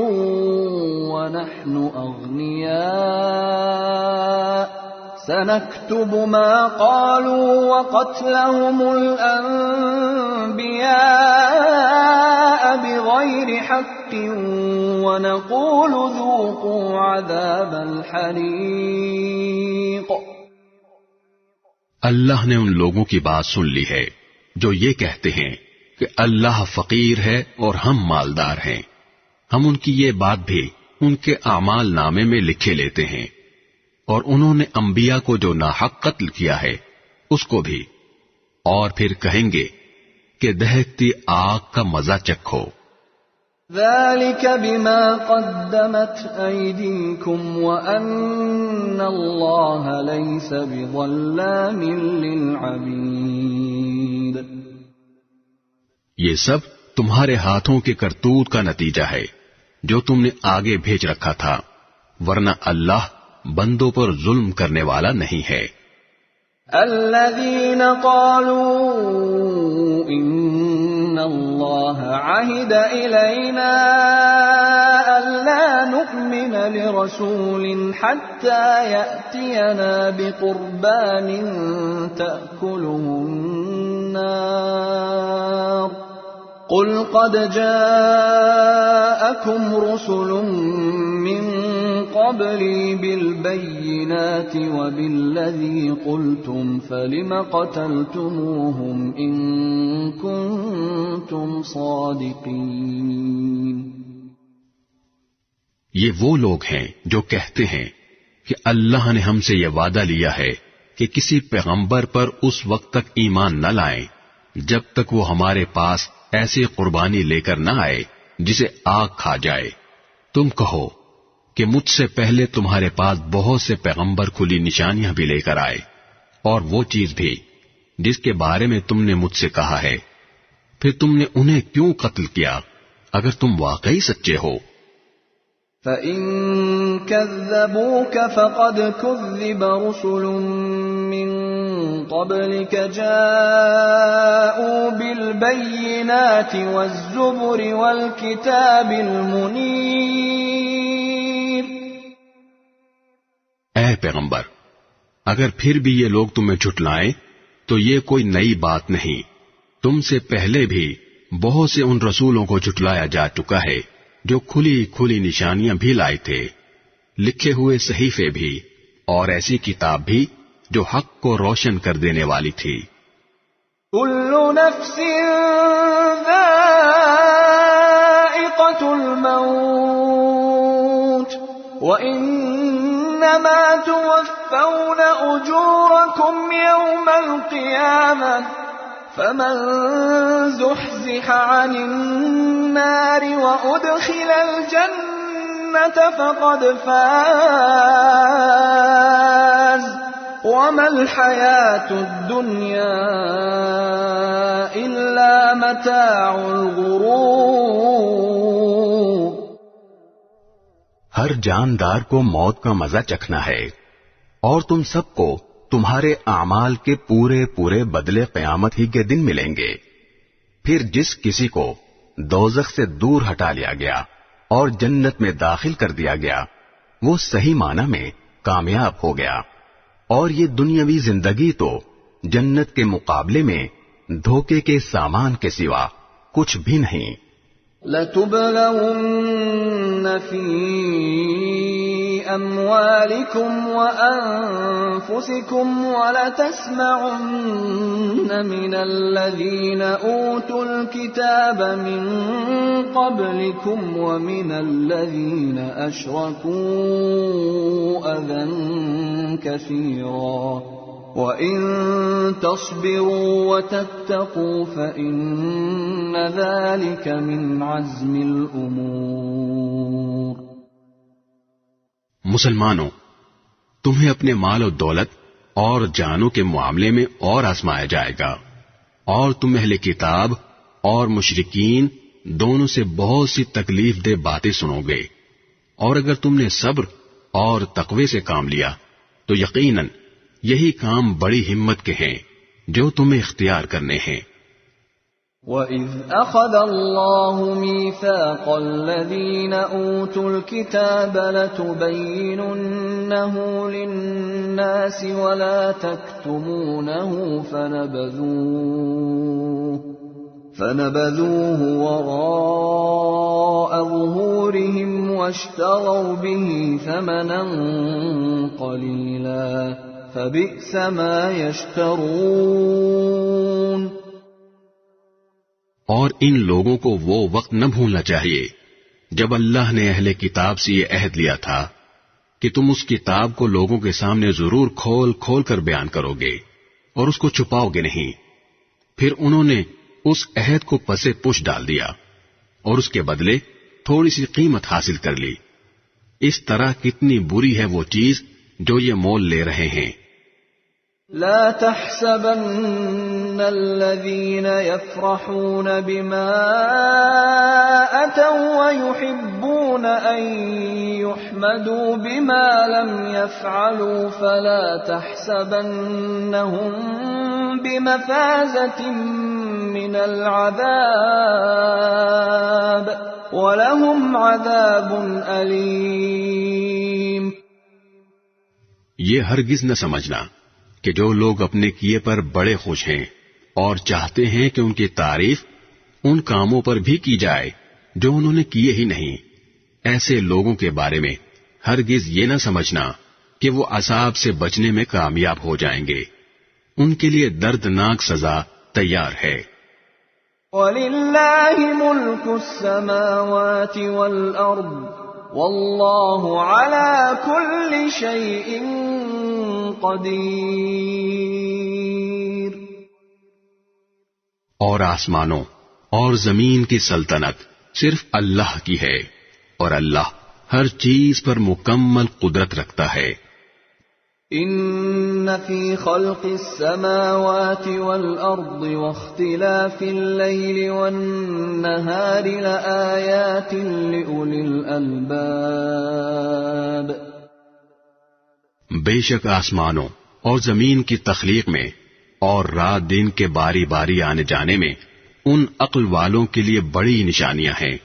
ونحن أغنياء سنكتب ما قالوا وقتلهم الأنبياء بغير حق ونقول ذوقوا عذاب الحريق۔ اللہ نے ان لوگوں کی بات سن لی ہے جو یہ کہتے ہیں کہ اللہ فقیر ہے اور ہم مالدار ہیں، ہم ان کی یہ بات بھی ان کے اعمال نامے میں لکھے لیتے ہیں، اور انہوں نے انبیاء کو جو ناحق قتل کیا ہے اس کو بھی، اور پھر کہیں گے کہ دہکتی آگ کا مزہ چکھو۔ ذلك بما قدمت أيديكم وأن الله ليس بظلام للعبيد۔ یہ سب تمہارے ہاتھوں کے کرتوت کا نتیجہ ہے جو تم نے آگے بھیج رکھا تھا، ورنہ اللہ بندوں پر ظلم کرنے والا نہیں ہے۔ الذين قالوا إن الله عهد إلينا ألا نؤمن لرسول حتى يأتينا بقربان تأكله النار قل قد جاءكم رسل من قبلي بالبينات وبالذي قلتم فلم قتلتموهم إن كنتم صادقين۔ یہ وہ لوگ ہیں جو کہتے ہیں کہ اللہ نے ہم سے یہ وعدہ لیا ہے کہ کسی پیغمبر پر اس وقت تک ایمان نہ لائیں جب تک وہ ہمارے پاس ایسی قربانی لے کر نہ آئے جسے آگ کھا جائے۔ تم کہو کہ مجھ سے پہلے تمہارے پاس بہت سے پیغمبر کھلی نشانیاں بھی لے کر آئے، اور وہ چیز بھی جس کے بارے میں تم نے مجھ سے کہا ہے، پھر تم نے انہیں کیوں قتل کیا اگر تم واقعی سچے ہو؟ فَإِن كَذَّبُوكَ فَقَدْ كُذِّبَ رُسُلٌ مِّن قَبْلِكَ جَاءُوا بِالْبَيِّنَاتِ وَالزُّبُرِ وَالْكِتَابِ الْمُنِيرِ۔ اے پیغمبر، اگر پھر بھی یہ لوگ تمہیں جھٹلائیں تو یہ کوئی نئی بات نہیں، تم سے پہلے بھی بہت سے ان رسولوں کو جھٹلایا جا چکا ہے جو کھلی کھلی نشانیاں بھی لائے تھے، لکھے ہوئے صحیفے بھی، اور ایسی کتاب بھی جو حق کو روشن کر دینے والی تھی۔ كل نفس ذائقة الموت وَإِنَّمَا تُوَفَّوْنَ أُجُورَكُمْ يَوْمَ الْقِيَامَةِ فَمَنْ زُحْزِحَ عَنِ النَّارِ وَأُدْخِلَ الْجَنَّةَ فَقَدْ فَازَ وَمَا الْحَيَاةُ الدُّنْيَا إِلَّا مَتَاعُ الْغُرُورِ۔ ہر جاندار کو موت کا مزہ چکھنا ہے، اور تم سب کو تمہارے اعمال کے پورے پورے بدلے قیامت ہی کے دن ملیں گے۔ پھر جس کسی کو دوزخ سے دور ہٹا لیا گیا اور جنت میں داخل کر دیا گیا، وہ صحیح معنی میں کامیاب ہو گیا، اور یہ دنیاوی زندگی تو جنت کے مقابلے میں دھوکے کے سامان کے سوا کچھ بھی نہیں۔ لَتُبْلَوُنَّ فِي أَمْوَالِكُمْ وَأَنفُسِكُمْ وَلَتَسْمَعُنَّ مِنَ الَّذِينَ أُوتُوا الْكِتَابَ مِنْ قَبْلِكُمْ وَمِنَ الَّذِينَ أَشْرَكُوا أَذًى كَثِيرًا وَإِن تَصْبِرُوا وَتَتَّقُوا فَإِنَّ ذَلِكَ مِنْ عَزْمِ الْأُمُورِ۔ مسلمانوں، تمہیں اپنے مال و دولت اور جانوں کے معاملے میں اور آزمایا جائے گا، اور تم اہل کتاب اور مشرکین دونوں سے بہت سی تکلیف دہ باتیں سنو گے، اور اگر تم نے صبر اور تقوی سے کام لیا تو یقیناً یہی کام بڑی ہمت کے ہیں جو تمہیں اختیار کرنے ہیں۔ وَإِذْ أَخَذَ اللَّهُ مِيثَاقَ الَّذِينَ أُوتُوا الْكِتَابَ لَتُبَيِّنُنَّهُ لِلنَّاسِ وَلَا تَكْتُمُونَهُ فَنَبَذُوهُ وَرَاءَ ظُهُورِهِمْ وَاشْتَرَوْا بِهِ ثَمَنًا قَلِيلًا فَبِئْسَ مَا يَشْتَرُونَ۔ اور ان لوگوں کو وہ وقت نہ بھولنا چاہیے جب اللہ نے اہل کتاب سے یہ عہد لیا تھا کہ تم اس کتاب کو لوگوں کے سامنے ضرور کھول کھول کر بیان کرو گے اور اس کو چھپاؤ گے نہیں۔ پھر انہوں نے اس عہد کو پسے پش ڈال دیا اور اس کے بدلے تھوڑی سی قیمت حاصل کر لی۔ اس طرح کتنی بری ہے وہ چیز جو یہ مول لے رہے ہیں۔ لا تحسبن الذين يفرحون بما أتوا ويحبون أن يحمدوا بما لم يفعلوا فلا تحسبنهم بمفازة من العذاب ولهم عذاب أليم۔ یہ ہرگز نہ سمجھنا کہ جو لوگ اپنے کیے پر بڑے خوش ہیں اور چاہتے ہیں کہ ان کی تعریف ان کاموں پر بھی کی جائے جو انہوں نے کیے ہی نہیں، ایسے لوگوں کے بارے میں ہرگز یہ نہ سمجھنا کہ وہ عذاب سے بچنے میں کامیاب ہو جائیں گے، ان کے لیے دردناک سزا تیار ہے۔ وَلِلَّهِ مُلْكُ السَّمَاوَاتِ وَالْأَرْضِ وَاللَّهُ عَلَى كُلِّ شَيْءٍ قدیر۔ اور آسمانوں اور زمین کی سلطنت صرف اللہ کی ہے، اور اللہ ہر چیز پر مکمل قدرت رکھتا ہے۔ ان فی خلق السماوات والارض واختلاف الليل والنهار لآیات لأولی الالباب۔ بے شک آسمانوں اور زمین کی تخلیق میں اور رات دن کے باری باری آنے جانے میں ان عقل والوں کے لیے بڑی نشانیاں ہیں۔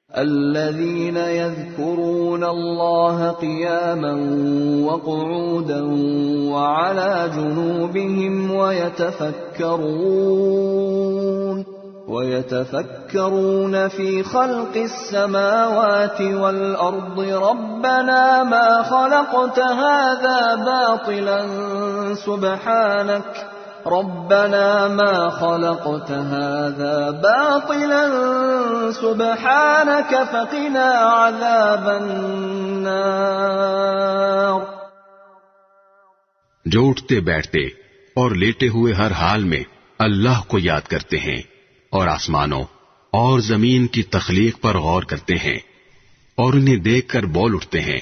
الذين يذكرون الله قياما وقعودا وعلى جنوبهم ويتفكرون في خلق السماوات والأرض ربنا ما خلقت هذا باطلا ربنا ما خلقت هذا باطلا سبحانك فقنا عذاب النار. جو اٹھتے بیٹھتے اور لیٹے ہوئے ہر حال میں اللہ کو یاد کرتے ہیں اور آسمانوں اور زمین کی تخلیق پر غور کرتے ہیں اور انہیں دیکھ کر بول اٹھتے ہیں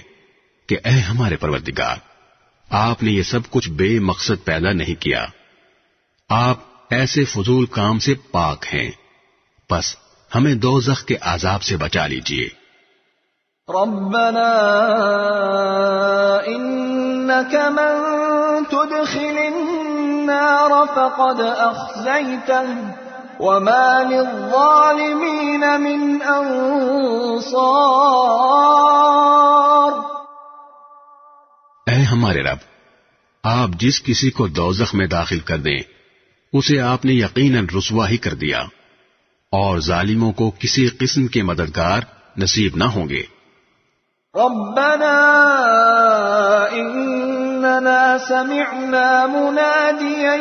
کہ اے ہمارے پروردگار، آپ نے یہ سب کچھ بے مقصد پیدا نہیں کیا، آپ ایسے فضول کام سے پاک ہیں، بس ہمیں دوزخ کے عذاب سے بچا لیجیے. ربنا انك من تدخل النار فقد اخزيته وما للظالمين من انصار. اے ہمارے رب، آپ جس کسی کو دوزخ میں داخل کر دیں اسے آپ نے یقیناً رسوا ہی کر دیا، اور ظالموں کو کسی قسم کے مددگار نصیب نہ ہوں گے. ربنا اننا سمعنا مناديا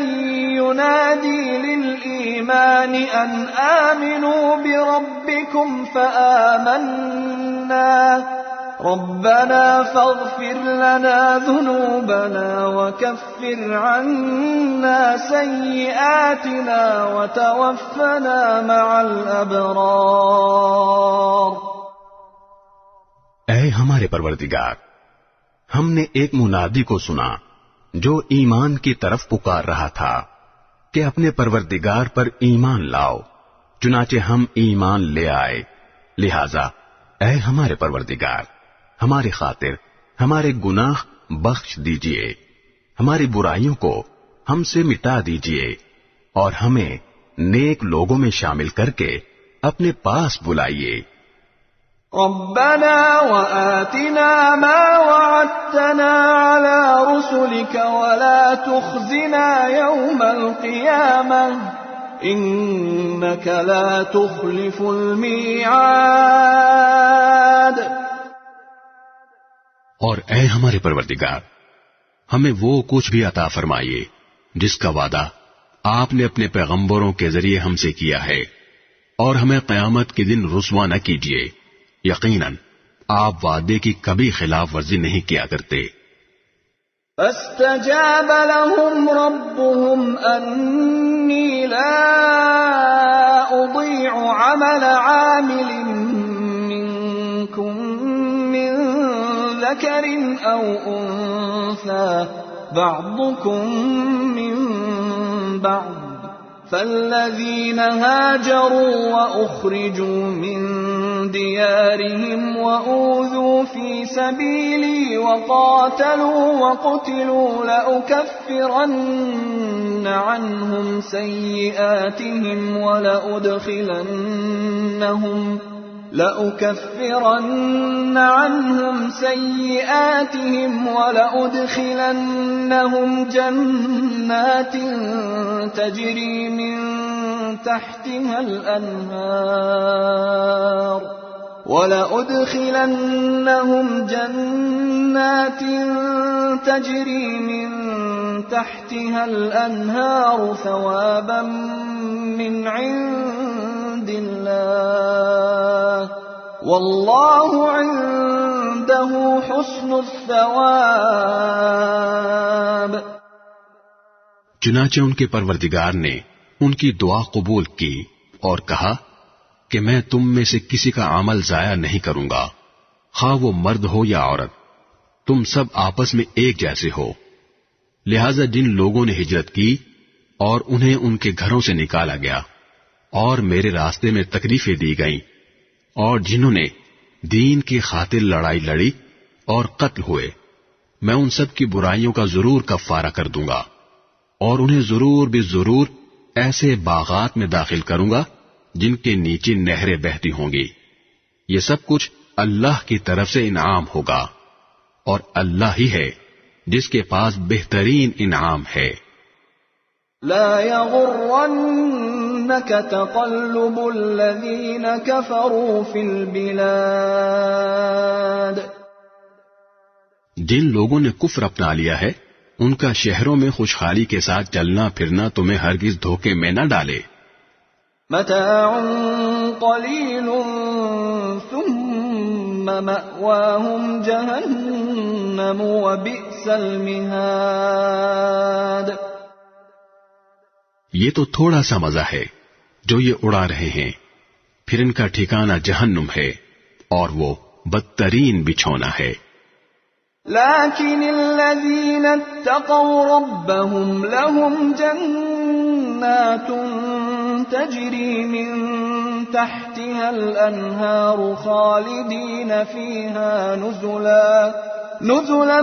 ينادي للإيمان ان آمنوا بربكم فآمنا ربنا فاغفر لنا ذنوبنا وكفر عنا سيئاتنا وتوفنا مع الأبرار. اے ہمارے پروردگار، ہم نے ایک منادی کو سنا جو ایمان کی طرف پکار رہا تھا کہ اپنے پروردگار پر ایمان لاؤ، چنانچہ ہم ایمان لے آئے. لہذا اے ہمارے پروردگار، ہماری خاطر ہمارے گناہ بخش دیجئے، ہماری برائیوں کو ہم سے مٹا دیجئے، اور ہمیں نیک لوگوں میں شامل کر کے اپنے پاس بلائیے. ربنا وآتنا ما وعدتنا على رسلك ولا تخزنا يوم القيامة إنك لا تخلف الميعاد. اور اے ہمارے پروردگار، ہمیں وہ کچھ بھی عطا فرمائیے جس کا وعدہ آپ نے اپنے پیغمبروں کے ذریعے ہم سے کیا ہے، اور ہمیں قیامت کے دن رسوا نہ کیجیے، یقیناً آپ وعدے کی کبھی خلاف ورزی نہیں کیا کرتے. فاستجاب لهم ربهم أني لا أضيع عمل عامل منكم من ذكر أو أنثى بعضكم من بعض فالذين هاجروا وأخرجوا من ديارهم وأوذوا في سبيلي وقاتلوا وقتلوا لأكفرن عنهم سيئاتهم ولأدخلنهم جنات تجري من تحتها الأنهار ثوابا من عند الله والله عنده حسن الثواب. چنانچہ ان کے پروردگار نے ان کی دعا قبول کی اور کہا کہ میں تم میں سے کسی کا عمل ضائع نہیں کروں گا، خواہ وہ مرد ہو یا عورت، تم سب آپس میں ایک جیسے ہو. لہذا جن لوگوں نے ہجرت کی اور انہیں ان کے گھروں سے نکالا گیا اور میرے راستے میں تکلیفیں دی گئیں، اور جنہوں نے دین کی خاطر لڑائی لڑی اور قتل ہوئے، میں ان سب کی برائیوں کا ضرور کفارہ کر دوں گا، اور انہیں ضرور بھی ضرور ایسے باغات میں داخل کروں گا جن کے نیچے نہریں بہتی ہوں گی. یہ سب کچھ اللہ کی طرف سے انعام ہوگا، اور اللہ ہی ہے جس کے پاس بہترین انعام ہے. لا يغرنك تقلب الذين كفروا في البلاد. جن لوگوں نے کفر اپنا لیا ہے ان کا شہروں میں خوشحالی کے ساتھ چلنا پھرنا تمہیں ہرگز دھوکے میں نہ ڈالے. متاع قلیل ثم مأواہم جہنم وبئس المہاد. یہ تو تھوڑا سا مزہ ہے جو یہ اڑا رہے ہیں، پھر ان کا ٹھکانہ جہنم ہے اور وہ بدترین بچھونا ہے. لیکن الذین اتقوا ربهم لهم جنات تجری من تحتها الانہار خالدین فیها نزلا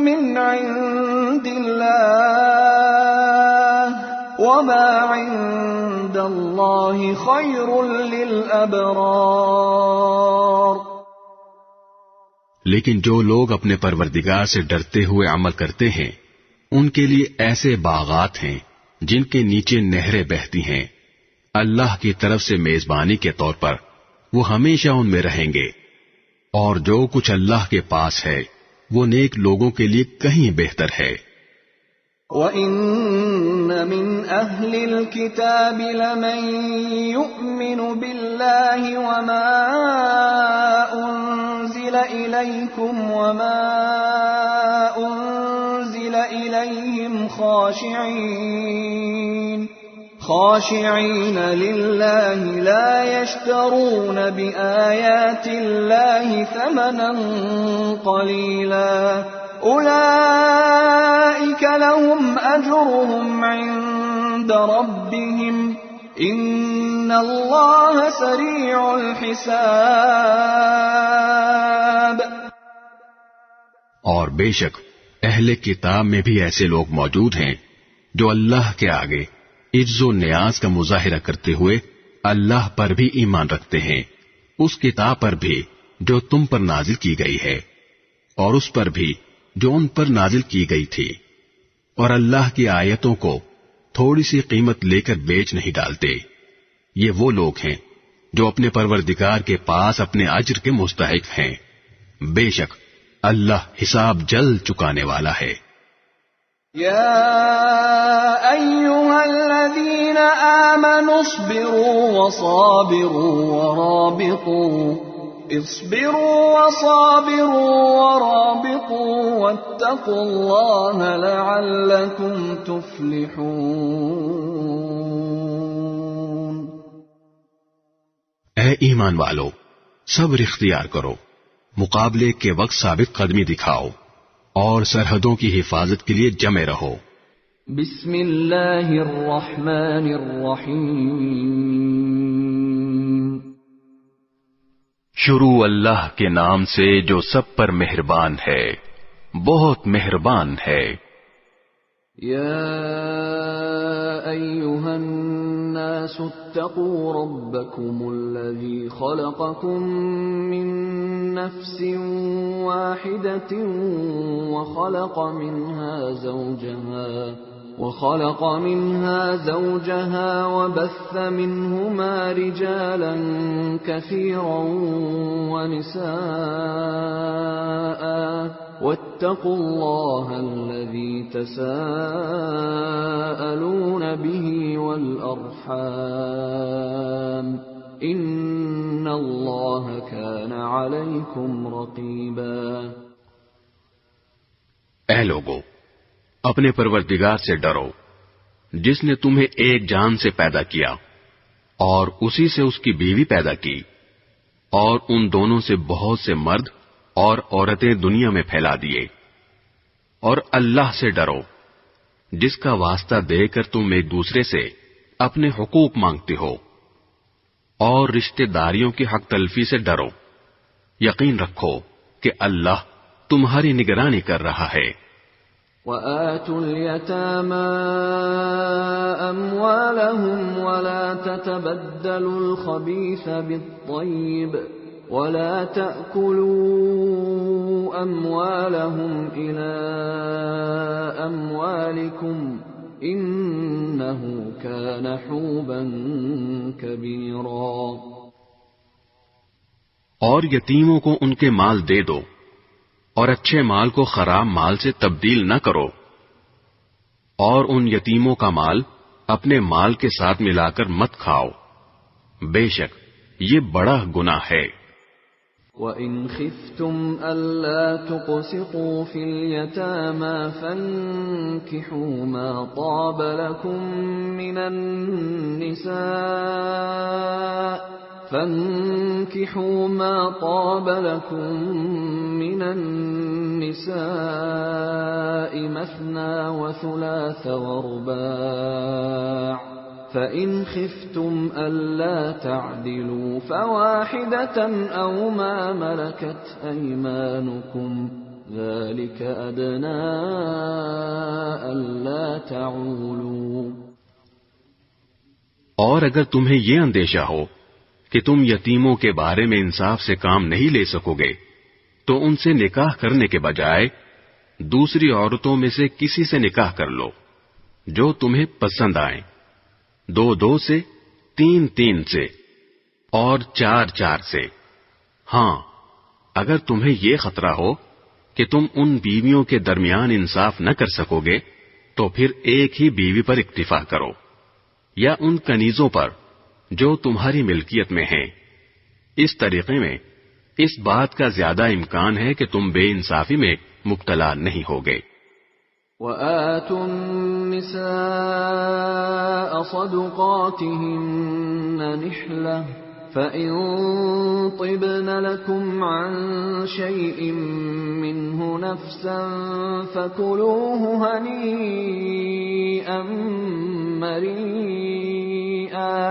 من عند اللہ وما عند اللہ خیر للابرار. لیکن جو لوگ اپنے پروردگار سے ڈرتے ہوئے عمل کرتے ہیں ان کے لیے ایسے باغات ہیں جن کے نیچے نہریں بہتی ہیں، اللہ کی طرف سے میزبانی کے طور پر وہ ہمیشہ ان میں رہیں گے، اور جو کچھ اللہ کے پاس ہے وہ نیک لوگوں کے لیے کہیں بہتر ہے. وَإِنَّ مِنْ أَهْلِ الْكِتَابِ لَمَنْ يُؤْمِنُ بِاللَّهِ وَمَا أُنْزِلَ إِلَيْكُمْ وَمَا أُنْزِلَ إِلَيْهِمْ خاشعين لله لا يشترون بآيات الله ثمنا قليلا أولئك لهم أجرهم عند ربهم إن الله سريع الحساب. اور بے شک اہل کتاب میں بھی ایسے لوگ موجود ہیں جو اللہ کے آگے عجز و نیاز کا مظاہرہ کرتے ہوئے اللہ پر بھی ایمان رکھتے ہیں، اس کتاب پر بھی جو تم پر نازل کی گئی ہے اور اس پر بھی جو ان پر نازل کی گئی تھی، اور اللہ کی آیتوں کو تھوڑی سی قیمت لے کر بیچ نہیں ڈالتے. یہ وہ لوگ ہیں جو اپنے پروردگار کے پاس اپنے اجر کے مستحق ہیں. بے شک اللہ حساب جلد چکانے والا ہے. یا ایھا الذین آمنوا اصبروا وصابروا ورابطوا واتقوا اللہ لعلکم تفلحون. اے ایمان والو، صبر اختیار کرو، مقابلے کے وقت ثابت قدمی دکھاؤ اور سرحدوں کی حفاظت کے لیے جمے رہو. بسم اللہ الرحمن الرحیم. شروع اللہ کے نام سے جو سب پر مہربان ہے، بہت مہربان ہے. یا ایھا الناس اتقوا ربکم الذی خلقکم من نفس واحدة وخلق منها زوجها وبث منهما رجالا كثيرا ونساء واتقوا الله الذي تساءلون به والأرحام ان اللہ کان علیکم رقیبا. اے لوگو، اپنے پروردگار سے ڈرو جس نے تمہیں ایک جان سے پیدا کیا اور اسی سے اس کی بیوی پیدا کی، اور ان دونوں سے بہت سے مرد اور عورتیں دنیا میں پھیلا دیے. اور اللہ سے ڈرو جس کا واسطہ دے کر تم ایک دوسرے سے اپنے حقوق مانگتے ہو، اور رشتہ داریوں کی حق تلفی سے ڈرو. یقین رکھو کہ اللہ تمہاری نگرانی کر رہا ہے. وَآتُوا الْيَتَامَى أَمْوَالَهُمْ وَلَا تَتَبَدَّلُوا الْخَبِيثَ بِالطَّيِّبِ وَلَا تَأْكُلُوا أَمْوَالَهُمْ إِلَىٰ أَمْوَالِكُمْ انہ کان حوبا کبیرا. اور یتیموں کو ان کے مال دے دو، اور اچھے مال کو خراب مال سے تبدیل نہ کرو، اور ان یتیموں کا مال اپنے مال کے ساتھ ملا کر مت کھاؤ، بے شک یہ بڑا گناہ ہے۔ وَإِنْ خِفْتُمْ أَلَّا تُقْسِطُوا فِي الْيَتَامَى فَانكِحُوا مَا طَابَ لَكُم مِّنَ النِّسَاءِ مَثْنَى وَثُلَاثَ وَرُبَاعَ فَإِنْ خِفْتُمْ أَلَّا تَعْدِلُوا فَوَاحِدَةً أَوْ مَا مَلَكَتْ أَيْمَانُكُمْ ذَلِكَ أَدْنَىٰ أَلَّا تَعُولُوا۔ اور اگر تمہیں یہ اندیشہ ہو کہ تم یتیموں کے بارے میں انصاف سے کام نہیں لے سکو گے تو ان سے نکاح کرنے کے بجائے دوسری عورتوں میں سے کسی سے نکاح کر لو جو تمہیں پسند آئیں، 2 سے، 3 سے اور 4 سے۔ ہاں اگر تمہیں یہ خطرہ ہو کہ تم ان بیویوں کے درمیان انصاف نہ کر سکو گے تو پھر ایک ہی بیوی پر اکتفا کرو، یا ان کنیزوں پر جو تمہاری ملکیت میں ہیں۔ اس طریقے میں اس بات کا زیادہ امکان ہے کہ تم بے انصافی میں مبتلا نہیں ہوگے۔ وَآتُوا النِّسَاءَ صَدُقَاتِهِنَّ نِحْلَةً فَإِن طِبْنَ لَكُمْ عَن شَيْءٍ مِّنْهُ نَفْسًا فَكُلُوهُ هَنِيئًا مَّرِيئًا۔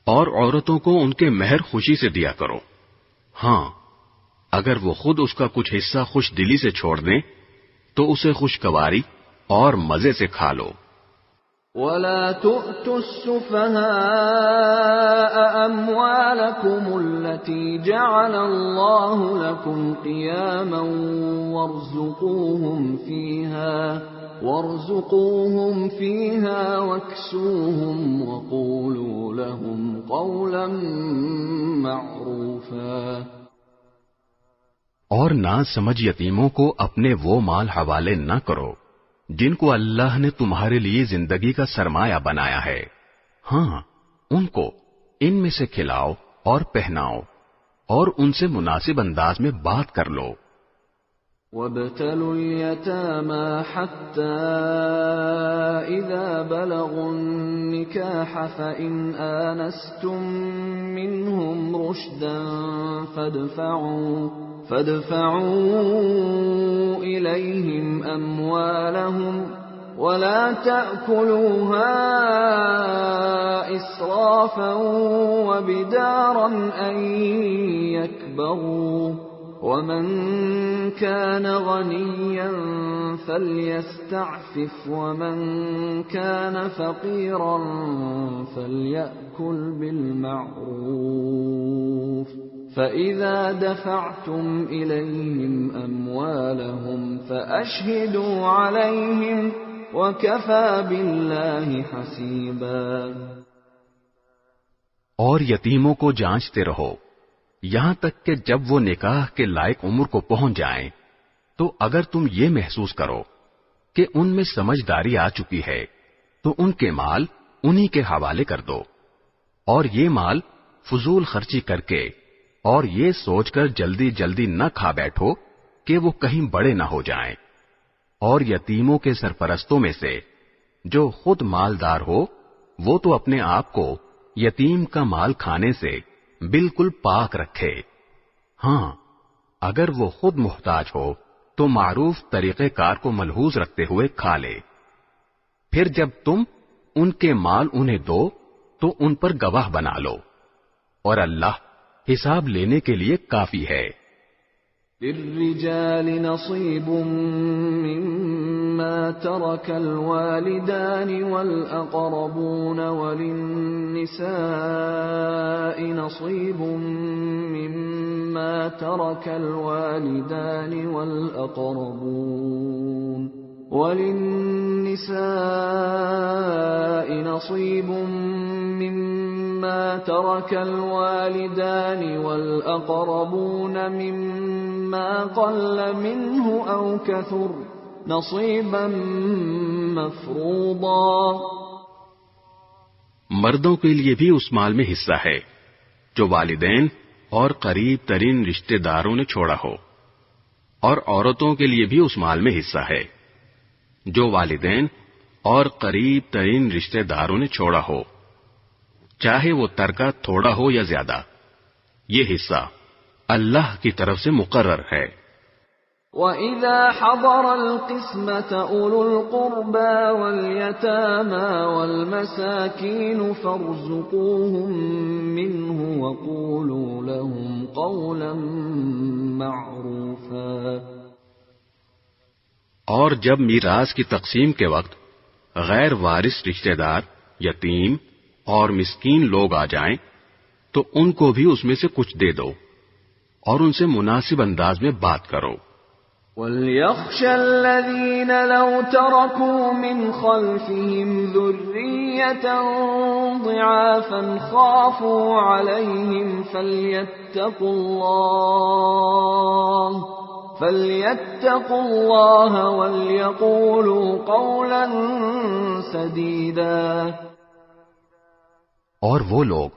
اور عورتوں کو ان کے مہر خوشی سے دیا کرو، ہاں اگر وہ خود اس کا کچھ حصہ خوش دلی سے چھوڑ دیں تو اسے خوشگواری اور مزے سے کھا لو۔ وَلَا تُؤْتُوا السُّفَهَاءَ أَمْوَالَكُمُ الَّتِي جَعَلَ اللَّهُ لَكُمْ قِيَامًا وَارْزُقُوهُمْ فِيهَا وَاكْسُوهُمْ وَقُولُوا لَهُمْ قَوْلًا مَّعْرُوفًا۔ اور نہ سمجھ یتیموں کو اپنے وہ مال حوالے نہ کرو جن کو اللہ نے تمہارے لیے زندگی کا سرمایہ بنایا ہے، ہاں ان کو ان میں سے کھلاؤ اور پہناؤ اور ان سے مناسب انداز میں بات کر لو۔ وَابْتَلُوا الْيَتَامَى حَتَّى إِذَا بَلَغُوا النِّكَاحَ فَإِنْ آنَسْتُم مِّنْهُمْ رُشْدًا فَادْفَعُوا إِلَيْهِمْ أَمْوَالَهُمْ وَلَا تَأْكُلُوهَا إِسْرَافًا وَبِدَارًا أَن يَكْبَرُوا وَمَن كَانَ غَنِيًّا فَلْيَسْتَعْفِفْ وَمَن كَانَ فَقِيرًا فَلْيَأْكُلْ بِالْمَعْرُوفِ فَإِذَا دَفَعْتُمْ إِلَيْهِمْ أَمْوَالَهُمْ فَأَشْهِدُوا عَلَيْهِمْ وَكَفَى بِاللَّهِ حَسِيبًا۔ اور یتیموں کو جانچتے رہو یہاں تک کہ جب وہ نکاح کے لائق عمر کو پہنچ جائیں تو اگر تم یہ محسوس کرو کہ ان میں سمجھداری آ چکی ہے تو ان کے مال انہی کے حوالے کر دو، اور یہ مال فضول خرچی کر کے اور یہ سوچ کر جلدی جلدی نہ کھا بیٹھو کہ وہ کہیں بڑے نہ ہو جائیں۔ اور یتیموں کے سرپرستوں میں سے جو خود مالدار ہو وہ تو اپنے آپ کو یتیم کا مال کھانے سے بالکل پاک رکھے، ہاں اگر وہ خود محتاج ہو تو معروف طریقہ کار کو ملحوظ رکھتے ہوئے کھا لے۔ پھر جب تم ان کے مال انہیں دو تو ان پر گواہ بنا لو، اور اللہ حساب لینے کے لیے کافی ہے۔ للرجال نصيب مما ترك الوالدان والأقربون وللنساء نصيب مما ترك الوالدان والأقربون مما ترك الوالدان والأقربون مما قل منه أو كثر نصيبا مفروضا. مردوں کے لیے بھی اس مال میں حصہ ہے جو والدین اور قریب ترین رشتہ داروں نے چھوڑا ہو، اور عورتوں کے لیے بھی اس مال میں حصہ ہے جو والدین اور قریب ترین رشتہ داروں نے چھوڑا ہو، چاہے وہ ترکہ تھوڑا ہو یا زیادہ. یہ حصہ اللہ کی طرف سے مقرر ہے. وَإِذَا حَضَرَ الْقِسْمَةَ أُولُو الْقُرْبَى وَالْيَتَامَى وَالْمَسَاكِينُ فَارْزُقُوهُم مِّنْهُ وَقُولُوا لَهُمْ قَوْلًا مَّعْرُوفًا. اور جب میراث کی تقسیم کے وقت غیر وارث رشتہ دار، یتیم اور مسکین لوگ آ جائیں تو ان کو بھی اس میں سے کچھ دے دو اور ان سے مناسب انداز میں بات کرو. وَلْيَخْشَ الَّذِينَ لَوْ تَرَكُوا مِنْ خَلْفِهِمْ ذُرِّيَّةً ضِعَافًا خَافُوا عَلَيْهِمْ فَلْيَتَّقُوا اللَّهَ وَلْيَقُولُوا قَوْلًا سَدِيدًا. اور وہ لوگ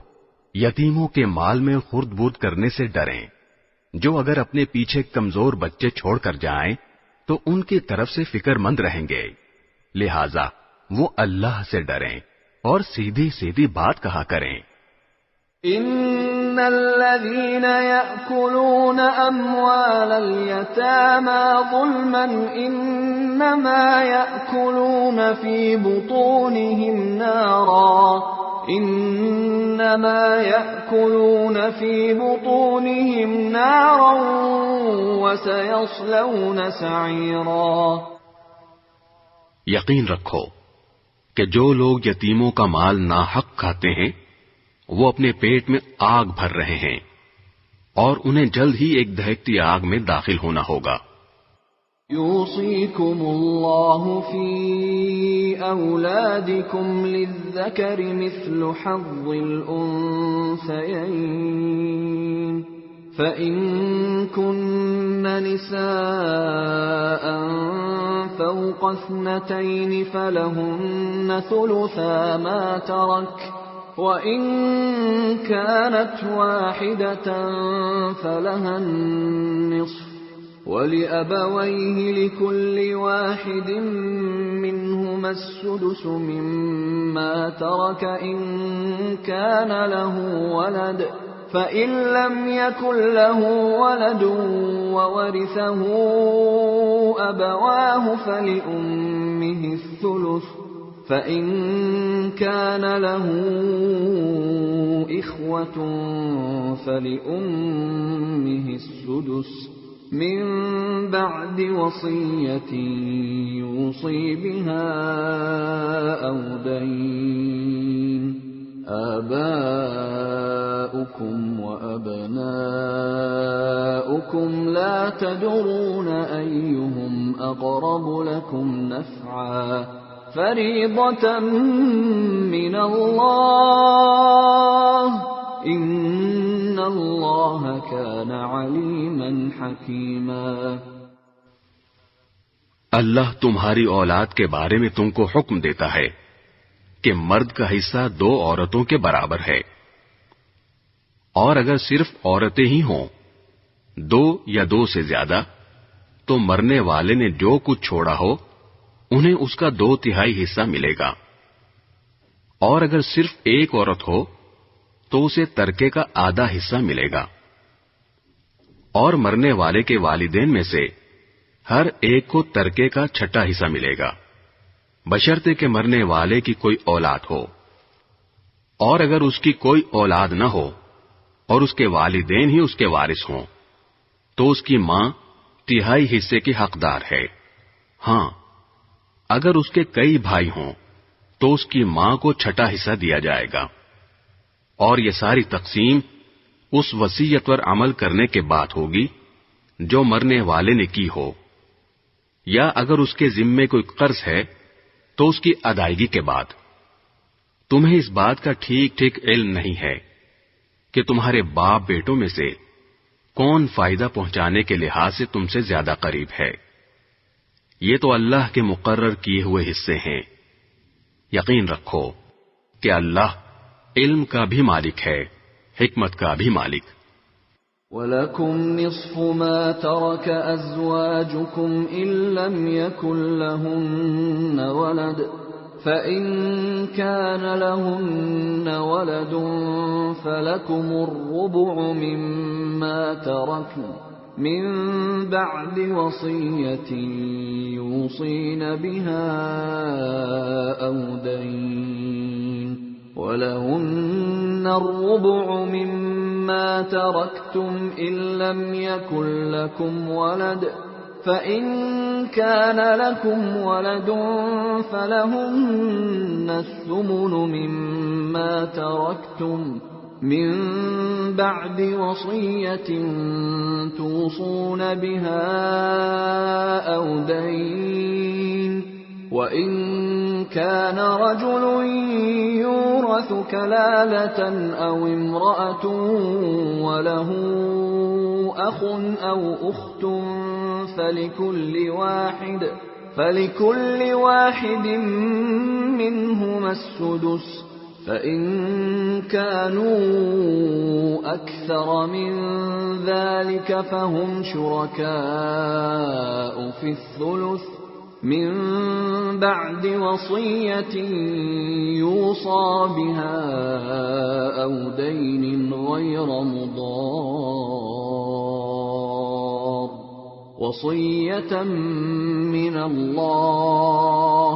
یتیموں کے مال میں خرد برد کرنے سے ڈریں جو اگر اپنے پیچھے کمزور بچے چھوڑ کر جائیں تو ان کی طرف سے فکر مند رہیں گے، لہذا وہ اللہ سے ڈریں اور سیدھی سیدھی بات کہا کریں. ان الذين يأكلون اموال اليتامى ظلما انما يأكلون في بطونهم نارا وسيصلون سعيرا. یقین رکھو کہ جو لوگ یتیموں کا مال ناحق کھاتے ہیں وہ اپنے پیٹ میں آگ بھر رہے ہیں اور انہیں جلد ہی ایک دہکتی آگ میں داخل ہونا ہوگا. يوصيكم الله في أولادكم للذكر مثل حظ الأنثيين فإن كن نساء فوق 2 فلهن ثلثا ما ترك وَإِن كَانَتْ وَاحِدَةً فَلَهَا النِّصْفُ وَلِأَبَوَيْهِ لِكُلِّ وَاحِدٍ مِّنْهُمَا السُّدُسُ مِمَّا تَرَكَ إِن كَانَ لَهُ وَلَدٌ فَإِن لَّمْ يَكُن لَّهُ وَلَدٌ وَوَرِثَهُ أَبَوَاهُ فَلِأُمِّهِ الثُّلُثُ فَإِن كَانَ لَهُ إِخْوَةٌ فَلِأُمِّهِ السُّدُسُ مِن بَعْدِ وَصِيَّةٍ يُوصِي بِهَا أَوْ دَيْنٍ آباؤكم وأبناؤكم لا تدرون أيهم أقرب لكم نفعا فريضة من الله إن الله كان عليما حكيما. اللہ تمہاری اولاد کے بارے میں تم کو حکم دیتا ہے کہ مرد کا حصہ 2 عورتوں کے برابر ہے، اور اگر صرف عورتیں ہی ہوں 2 یا 2 سے زیادہ تو مرنے والے نے جو کچھ چھوڑا ہو انہیں اس کا 2/3 حصہ ملے گا، اور اگر صرف ایک عورت ہو تو اسے ترکے کا آدھا حصہ ملے گا، اور مرنے والے کے والدین میں سے ہر ایک کو ترکے کا 6واں حصہ ملے گا، بشرطے کہ مرنے والے کی کوئی اولاد ہو. اور اگر اس کی کوئی اولاد نہ ہو اور اس کے والدین ہی اس کے وارث ہوں تو اس کی ماں 3/4 حصے کی حقدار ہے. ہاں، اگر اس کے کئی بھائی ہوں تو اس کی ماں کو 6واں حصہ دیا جائے گا. اور یہ ساری تقسیم اس وصیت پر عمل کرنے کے بعد ہوگی جو مرنے والے نے کی ہو، یا اگر اس کے ذمے کوئی قرض ہے تو اس کی ادائیگی کے بعد. تمہیں اس بات کا ٹھیک ٹھیک علم نہیں ہے کہ تمہارے باپ بیٹوں میں سے کون فائدہ پہنچانے کے لحاظ سے تم سے زیادہ قریب ہے. یہ تو اللہ کے مقرر کیے ہوئے حصے ہیں. یقین رکھو کہ اللہ علم کا بھی مالک ہے، حکمت کا بھی مالک. وَلَكُمْ نِصْفُ مَا تَرَكَ أَزْوَاجُكُمْ إِن لَّمْ يَكُن لَّهُنَّ وَلَدٌ فَإِن كَانَ لَهُنَّ وَلَدٌ فَلَكُمُ الرُّبُعُ مِمَّا تَرَكْنَ مِن بَعْدِ وَصِيَّةٍ يُوصِينَ بِهَا أَوْ دَيْنٍ وَلَهُنَّ الرُّبُعُ مِمَّا تَرَكْتُمْ إِن لَّمْ يَكُن لَّكُمْ وَلَدٌ فَإِن كَانَ لَكُمْ وَلَدٌ فَلَهُنَّ الثُّمُنُ مِمَّا تَرَكْتُمْ مِن بَعْدِ وَصِيَّةٍ تُوصُونَ بِهَا أَوْ دَيْنٍ وَإِن كَانَ رَجُلٌ يُورَثُ كَلَالَةً أَوْ امْرَأَةٌ وَلَهُ أَخٌ أَوْ أُخْتٌ فَلِكُلِّ واحد منهما السُّدُسُ فَإِن كَانُوا أَكْثَرَ مِن ذَلِكَ فَهُمْ شُرَكَاءُ فِي الثُّلُثِ من بعد وصية يوصى بها أو دين غير مضار وصية من الله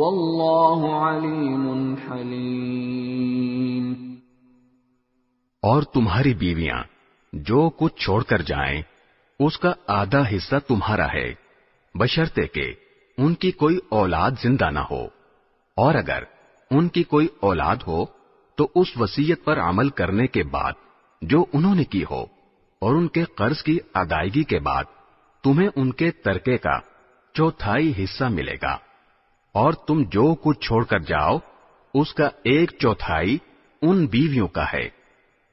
والله عليم حليم. اور تمہاری بیویاں جو کچھ چھوڑ کر جائیں اس کا آدھا حصہ تمہارا ہے، بشرطے کہ ان کی کوئی اولاد زندہ نہ ہو، اور اگر ان کی کوئی اولاد ہو تو اس وصیت پر عمل کرنے کے بعد جو انہوں نے کی ہو اور ان کے قرض کی ادائیگی کے بعد تمہیں ان کے ترکے کا چوتھائی حصہ ملے گا، اور تم جو کچھ چھوڑ کر جاؤ اس کا 1/4 ان بیویوں کا ہے،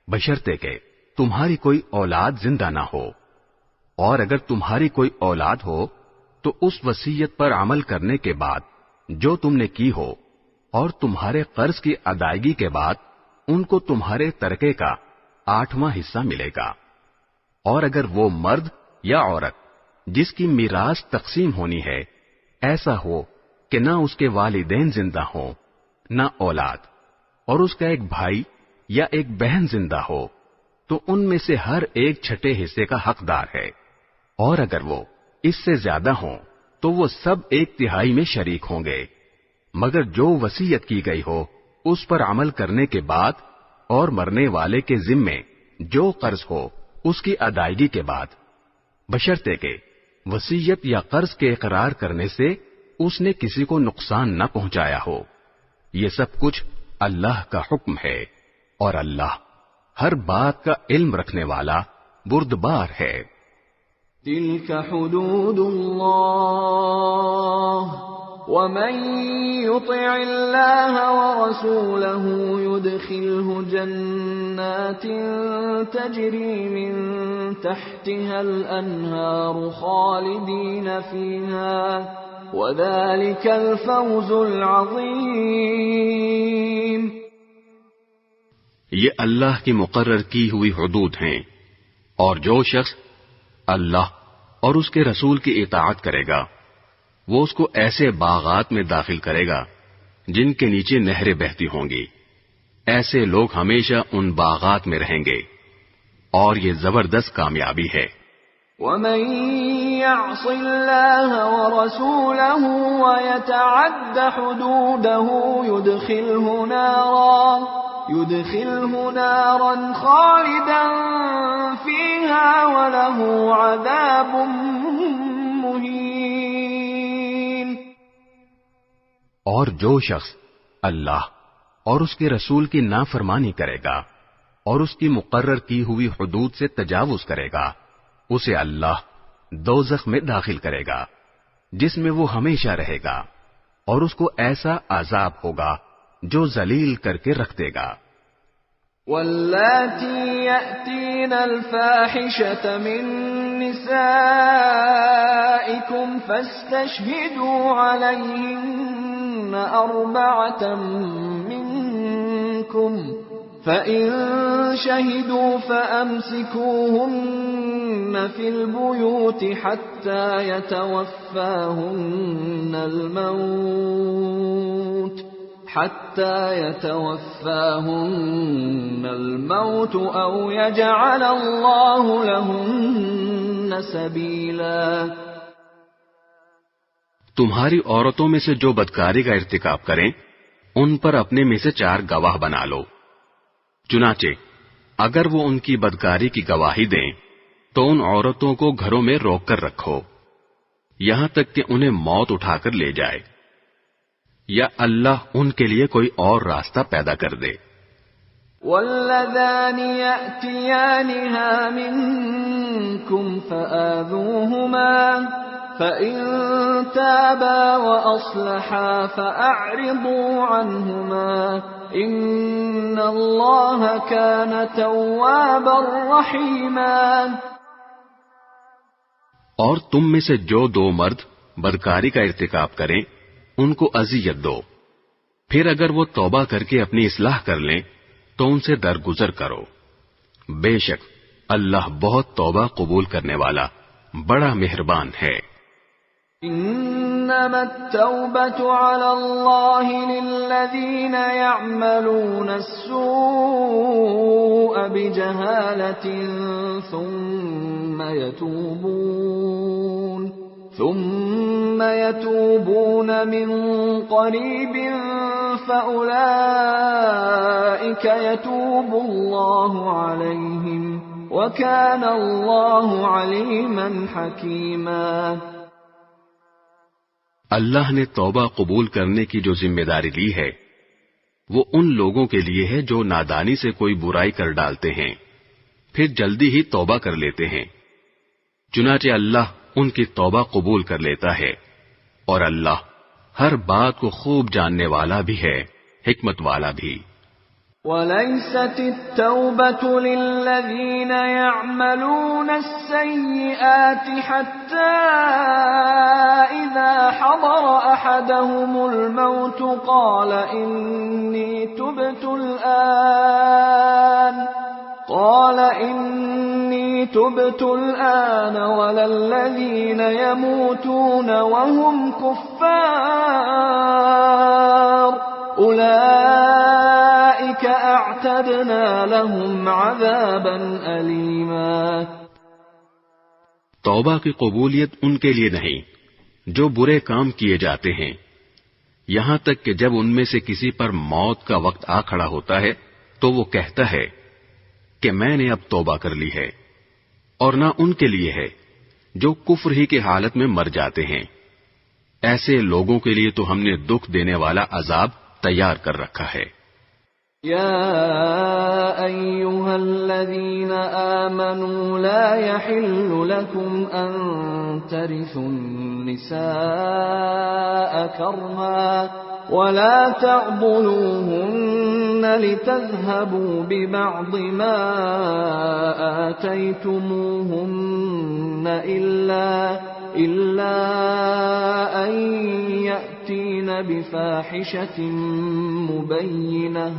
بشرطے کہ تمہاری کوئی اولاد زندہ نہ ہو. اور اگر تمہاری کوئی اولاد ہو تو اس وصیت پر عمل کرنے کے بعد جو تم نے کی ہو اور تمہارے قرض کی ادائیگی کے بعد ان کو تمہارے ترکے کا 8واں حصہ ملے گا. اور اگر وہ مرد یا عورت جس کی میراث تقسیم ہونی ہے ایسا ہو کہ نہ اس کے والدین زندہ ہوں نہ اولاد، اور اس کا ایک بھائی یا ایک بہن زندہ ہو، تو ان میں سے ہر ایک 6 حصے کا حقدار ہے. اور اگر وہ اس سے زیادہ ہوں تو وہ سب 1/3 میں شریک ہوں گے، مگر جو وصیت کی گئی ہو اس پر عمل کرنے کے بعد اور مرنے والے کے ذمے جو قرض ہو اس کی ادائیگی کے بعد، بشرطے کہ وصیت یا قرض کے اقرار کرنے سے اس نے کسی کو نقصان نہ پہنچایا ہو. یہ سب کچھ اللہ کا حکم ہے، اور اللہ ہر بات کا علم رکھنے والا بردبار ہے. تلك حدود الله ومن يطع الله ورسوله يدخله جنات تجري من تحتها الأنهار خالدين فيها وذلك الفوز العظيم. یہ اللہ کی مقرر کی ہوئی حدود ہیں، اور جو شخص اللہ اور اس کے رسول کی اطاعت کرے گا وہ اس کو ایسے باغات میں داخل کرے گا جن کے نیچے نہریں بہتی ہوں گی. ایسے لوگ ہمیشہ ان باغات میں رہیں گے، اور یہ زبردست کامیابی ہے. وَمَن يَعْصِ اللَّهَ وَرَسُولَهُ وَيَتَعَدَّ حُدُودَهُ يُدْخِلْهُ نَارًا خَالِدًا فِيهَا وَلَهُ عَذَابٌ مُهِينٌ. اور جو شخص اللہ اور اس کے رسول کی نافرمانی کرے گا اور اس کی مقرر کی ہوئی حدود سے تجاوز کرے گا اسے اللہ دوزخ میں داخل کرے گا جس میں وہ ہمیشہ رہے گا، اور اس کو ایسا عذاب ہوگا جو ذلیل کر کے رکھ دے گا. واللاتی یأتین الفاحشة من نسائکم فاستشهدوا عليهن 4 منكم فإن شهدوا فأمسكوهن في البيوت حتى يتوفاهن الموت أو يجعل الله لهن سبيلا. تمہاری عورتوں میں سے جو بدکاری کا ارتکاب کریں ان پر اپنے میں سے 4 گواہ بنا لو. چنانچہ اگر وہ ان کی بدکاری کی گواہی دیں تو ان عورتوں کو گھروں میں روک کر رکھو یہاں تک کہ انہیں موت اٹھا کر لے جائے، یا اللہ ان کے لیے کوئی اور راستہ پیدا کر دے. واللذان يأتيانها منكم فآذوهما فإن تابا وأصلحا فأعرضوا عنهما إن الله كان توابا رحيما. اور تم میں سے جو 2 مرد بدکاری کا ارتکاب کریں ان کو اذیت دو، پھر اگر وہ توبہ کر کے اپنی اصلاح کر لیں تو ان سے درگزر کرو، بے شک اللہ بہت توبہ قبول کرنے والا بڑا مہربان ہے. انما التوبة على الله للذين يعملون السوء بجهالة ثم يتوبون من قريب فأولئك يتوب الله عليهم وكان الله عليما حكيما. اللہ نے توبہ قبول کرنے کی جو ذمہ داری لی ہے وہ ان لوگوں کے لیے ہے جو نادانی سے کوئی برائی کر ڈالتے ہیں پھر جلدی ہی توبہ کر لیتے ہیں، چنانچہ اللہ ان کی توبہ قبول کر لیتا ہے، اور اللہ ہر بات کو خوب جاننے والا بھی ہے، حکمت والا بھی. وَلَيْسَتِ التَّوْبَةُ لِلَّذِينَ يَعْمَلُونَ السَّيِّئَاتِ حَتَّى إِذَا حَضَرَ أَحَدَهُمُ الْمَوْتُ قَالَ إِنِّي تُبْتُ الْآنَ وَلَا الَّذِينَ يَمُوتُونَ وَهُمْ كُفَّارٌ أُولَئِكَ أَعْتَدْنَا لَهُمْ عَذَابًا أَلِيمًا. توبہ کی قبولیت ان کے لیے نہیں جو برے کام کیے جاتے ہیں، یہاں تک کہ جب ان میں سے کسی پر موت کا وقت آ کھڑا ہوتا ہے تو وہ کہتا ہے کہ میں نے اب توبہ کر لی ہے، اور نہ ان کے لیے ہے جو کفر ہی کی حالت میں مر جاتے ہیں. ایسے لوگوں کے لیے تو ہم نے دکھ دینے والا عذاب تیار کر رکھا ہے. يا أيها الذين آمنوا لا يحل لكم أن ترثوا النساء كرها ولا تعضلوهن لتذهبوا ببعض ما آتيتموهن إلا أن يأتين بفاحشة مبينة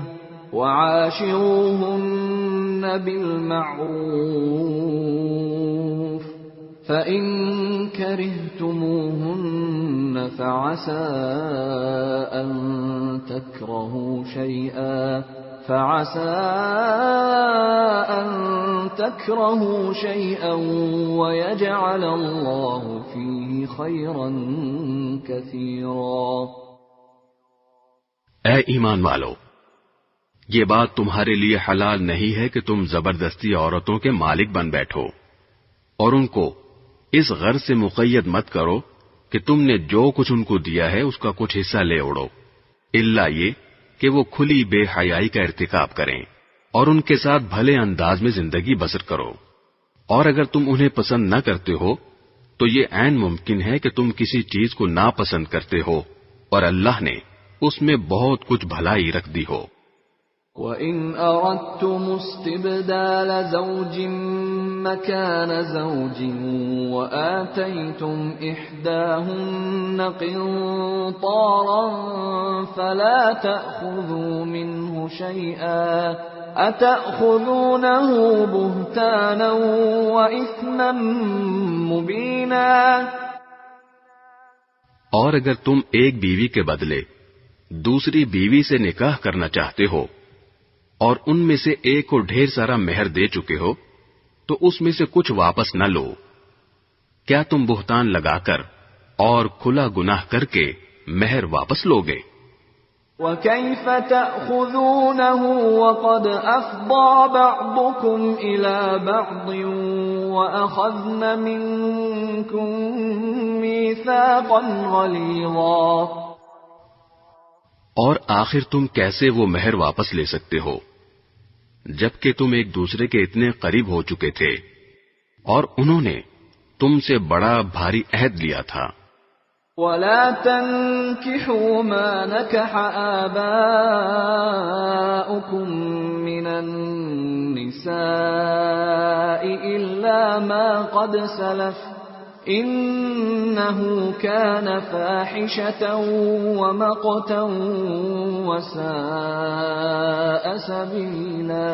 وعاشروهن بالمعروف فإن كرهتموهن فعسى أن تكرهوا شيئا ويجعل الله فيه خيرا كثيرا. اے ایمان والو، یہ بات تمہارے لیے حلال نہیں ہے کہ تم زبردستی عورتوں کے مالک بن بیٹھو، اور ان کو اس غرض سے مقید مت کرو کہ تم نے جو کچھ ان کو دیا ہے اس کا کچھ حصہ لے اڑو، الا یہ کہ وہ کھلی بے حیائی کا ارتکاب کریں، اور ان کے ساتھ بھلے انداز میں زندگی بسر کرو. اور اگر تم انہیں پسند نہ کرتے ہو تو یہ عین ممکن ہے کہ تم کسی چیز کو ناپسند کرتے ہو، اور اللہ نے اس میں بہت کچھ بھلائی رکھ دی ہو. وَإِنْ أَرَدْتُمُ اسْتِبْدَالَ زَوْجٍ مكان زوج وآتيتم إحداهن قنطارا فلا تأخذوا منه شيئا أتأخذونه بهتانا وإثما مبينا۔ اور اگر تم ایک بیوی کے بدلے دوسری بیوی سے نکاح کرنا چاہتے ہو اور ان میں سے ایک کو ڈھیر سارا مہر دے چکے ہو تو اس میں سے کچھ واپس نہ لو، کیا تم بہتان لگا کر اور کھلا گناہ کر کے مہر واپس لوگے؟ وَكَيْفَ تَأْخُذُونَهُ وَقَدْ أَفْضَى بَعْضُكُمْ إِلَى بَعْضٍ وَأَخَذْنَ مِنكُم مِّيثَاقًا غَلِيظًا۔ اور آخر تم کیسے وہ مہر واپس لے سکتے ہو جبکہ تم ایک دوسرے کے اتنے قریب ہو چکے تھے اور انہوں نے تم سے بڑا بھاری عہد لیا تھا۔ وَلَا تَنكِحُوا مَا نَكَحَ آبَاؤُكُم مِّنَ النِّسَاءِ إِلَّا مَا قَدْ سَلَفَ إِنَّهُ كَانَ فَاحِشَةً وَمَقْتًا وَسَاءَ سَبِيلًا۔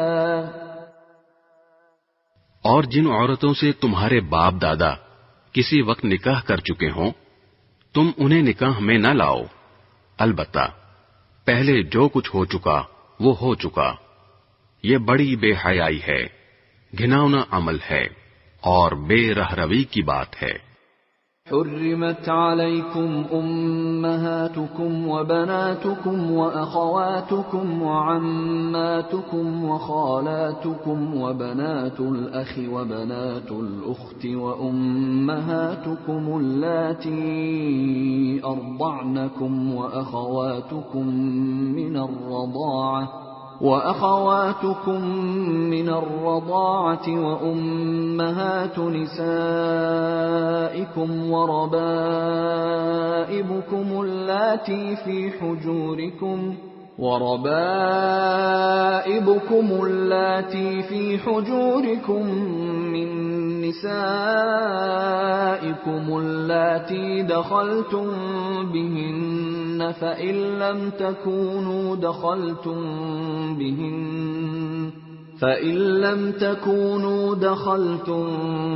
اور جن عورتوں سے تمہارے باپ دادا کسی وقت نکاح کر چکے ہوں تم انہیں نکاح میں نہ لاؤ، البتہ پہلے جو کچھ ہو چکا وہ ہو چکا، یہ بڑی بے حیائی ہے، گھناؤنا عمل ہے اور بے رہروی کی بات ہے۔ حرمت علیکم امہاتکم وبناتکم واخواتکم وعماتکم وخالاتکم وبنات الاخ وبنات الاخت وامہاتکم اللاتی ارضعنکم واخواتکم من الرضاعة وأمهات نسائكم وربائبكم اللاتي في حجوركم من نسائكم اللاتي دخلتم بهن فإن لم تكونوا دخلتم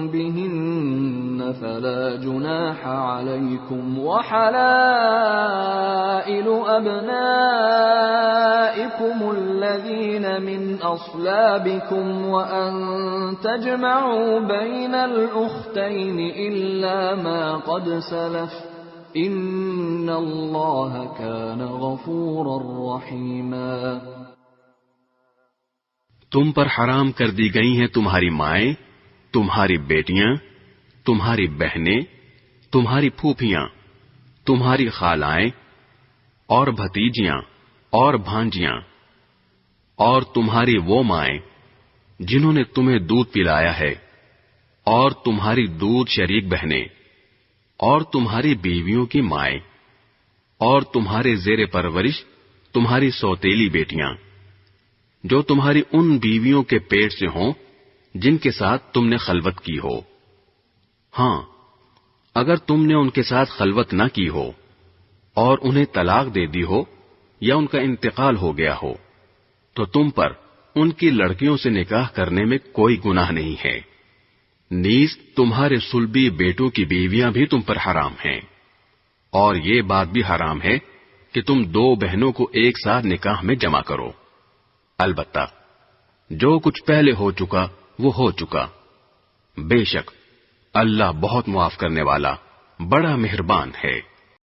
بهن فلا جناح عليكم وحلائل أبنائكم الذين من أصلابكم وأن تجمعوا بين الأختين إلا ما قد سلف إن الله كان غفورا رحيما۔ تم پر حرام کر دی گئی ہیں تمہاری مائیں، تمہاری بیٹیاں، تمہاری بہنیں، تمہاری پھوپھیاں، تمہاری خالائیں اور بھتیجیاں اور بھانجیاں، اور تمہاری وہ مائیں جنہوں نے تمہیں دودھ پلایا ہے، اور تمہاری دودھ شریک بہنیں، اور تمہاری بیویوں کی مائیں، اور تمہارے زیر پرورش تمہاری سوتیلی بیٹیاں جو تمہاری ان بیویوں کے پیٹ سے ہوں جن کے ساتھ تم نے خلوت کی ہو۔ ہاں، اگر تم نے ان کے ساتھ خلوت نہ کی ہو اور انہیں طلاق دے دی ہو یا ان کا انتقال ہو گیا ہو تو تم پر ان کی لڑکیوں سے نکاح کرنے میں کوئی گناہ نہیں ہے۔ نیز تمہارے صلبی بیٹوں کی بیویاں بھی تم پر حرام ہیں، اور یہ بات بھی حرام ہے کہ تم دو بہنوں کو ایک ساتھ نکاح میں جمع کرو، البتہ جو کچھ پہلے ہو چکا وہ ہو چکا، بے شک اللہ بہت معاف کرنے والا بڑا مہربان ہے۔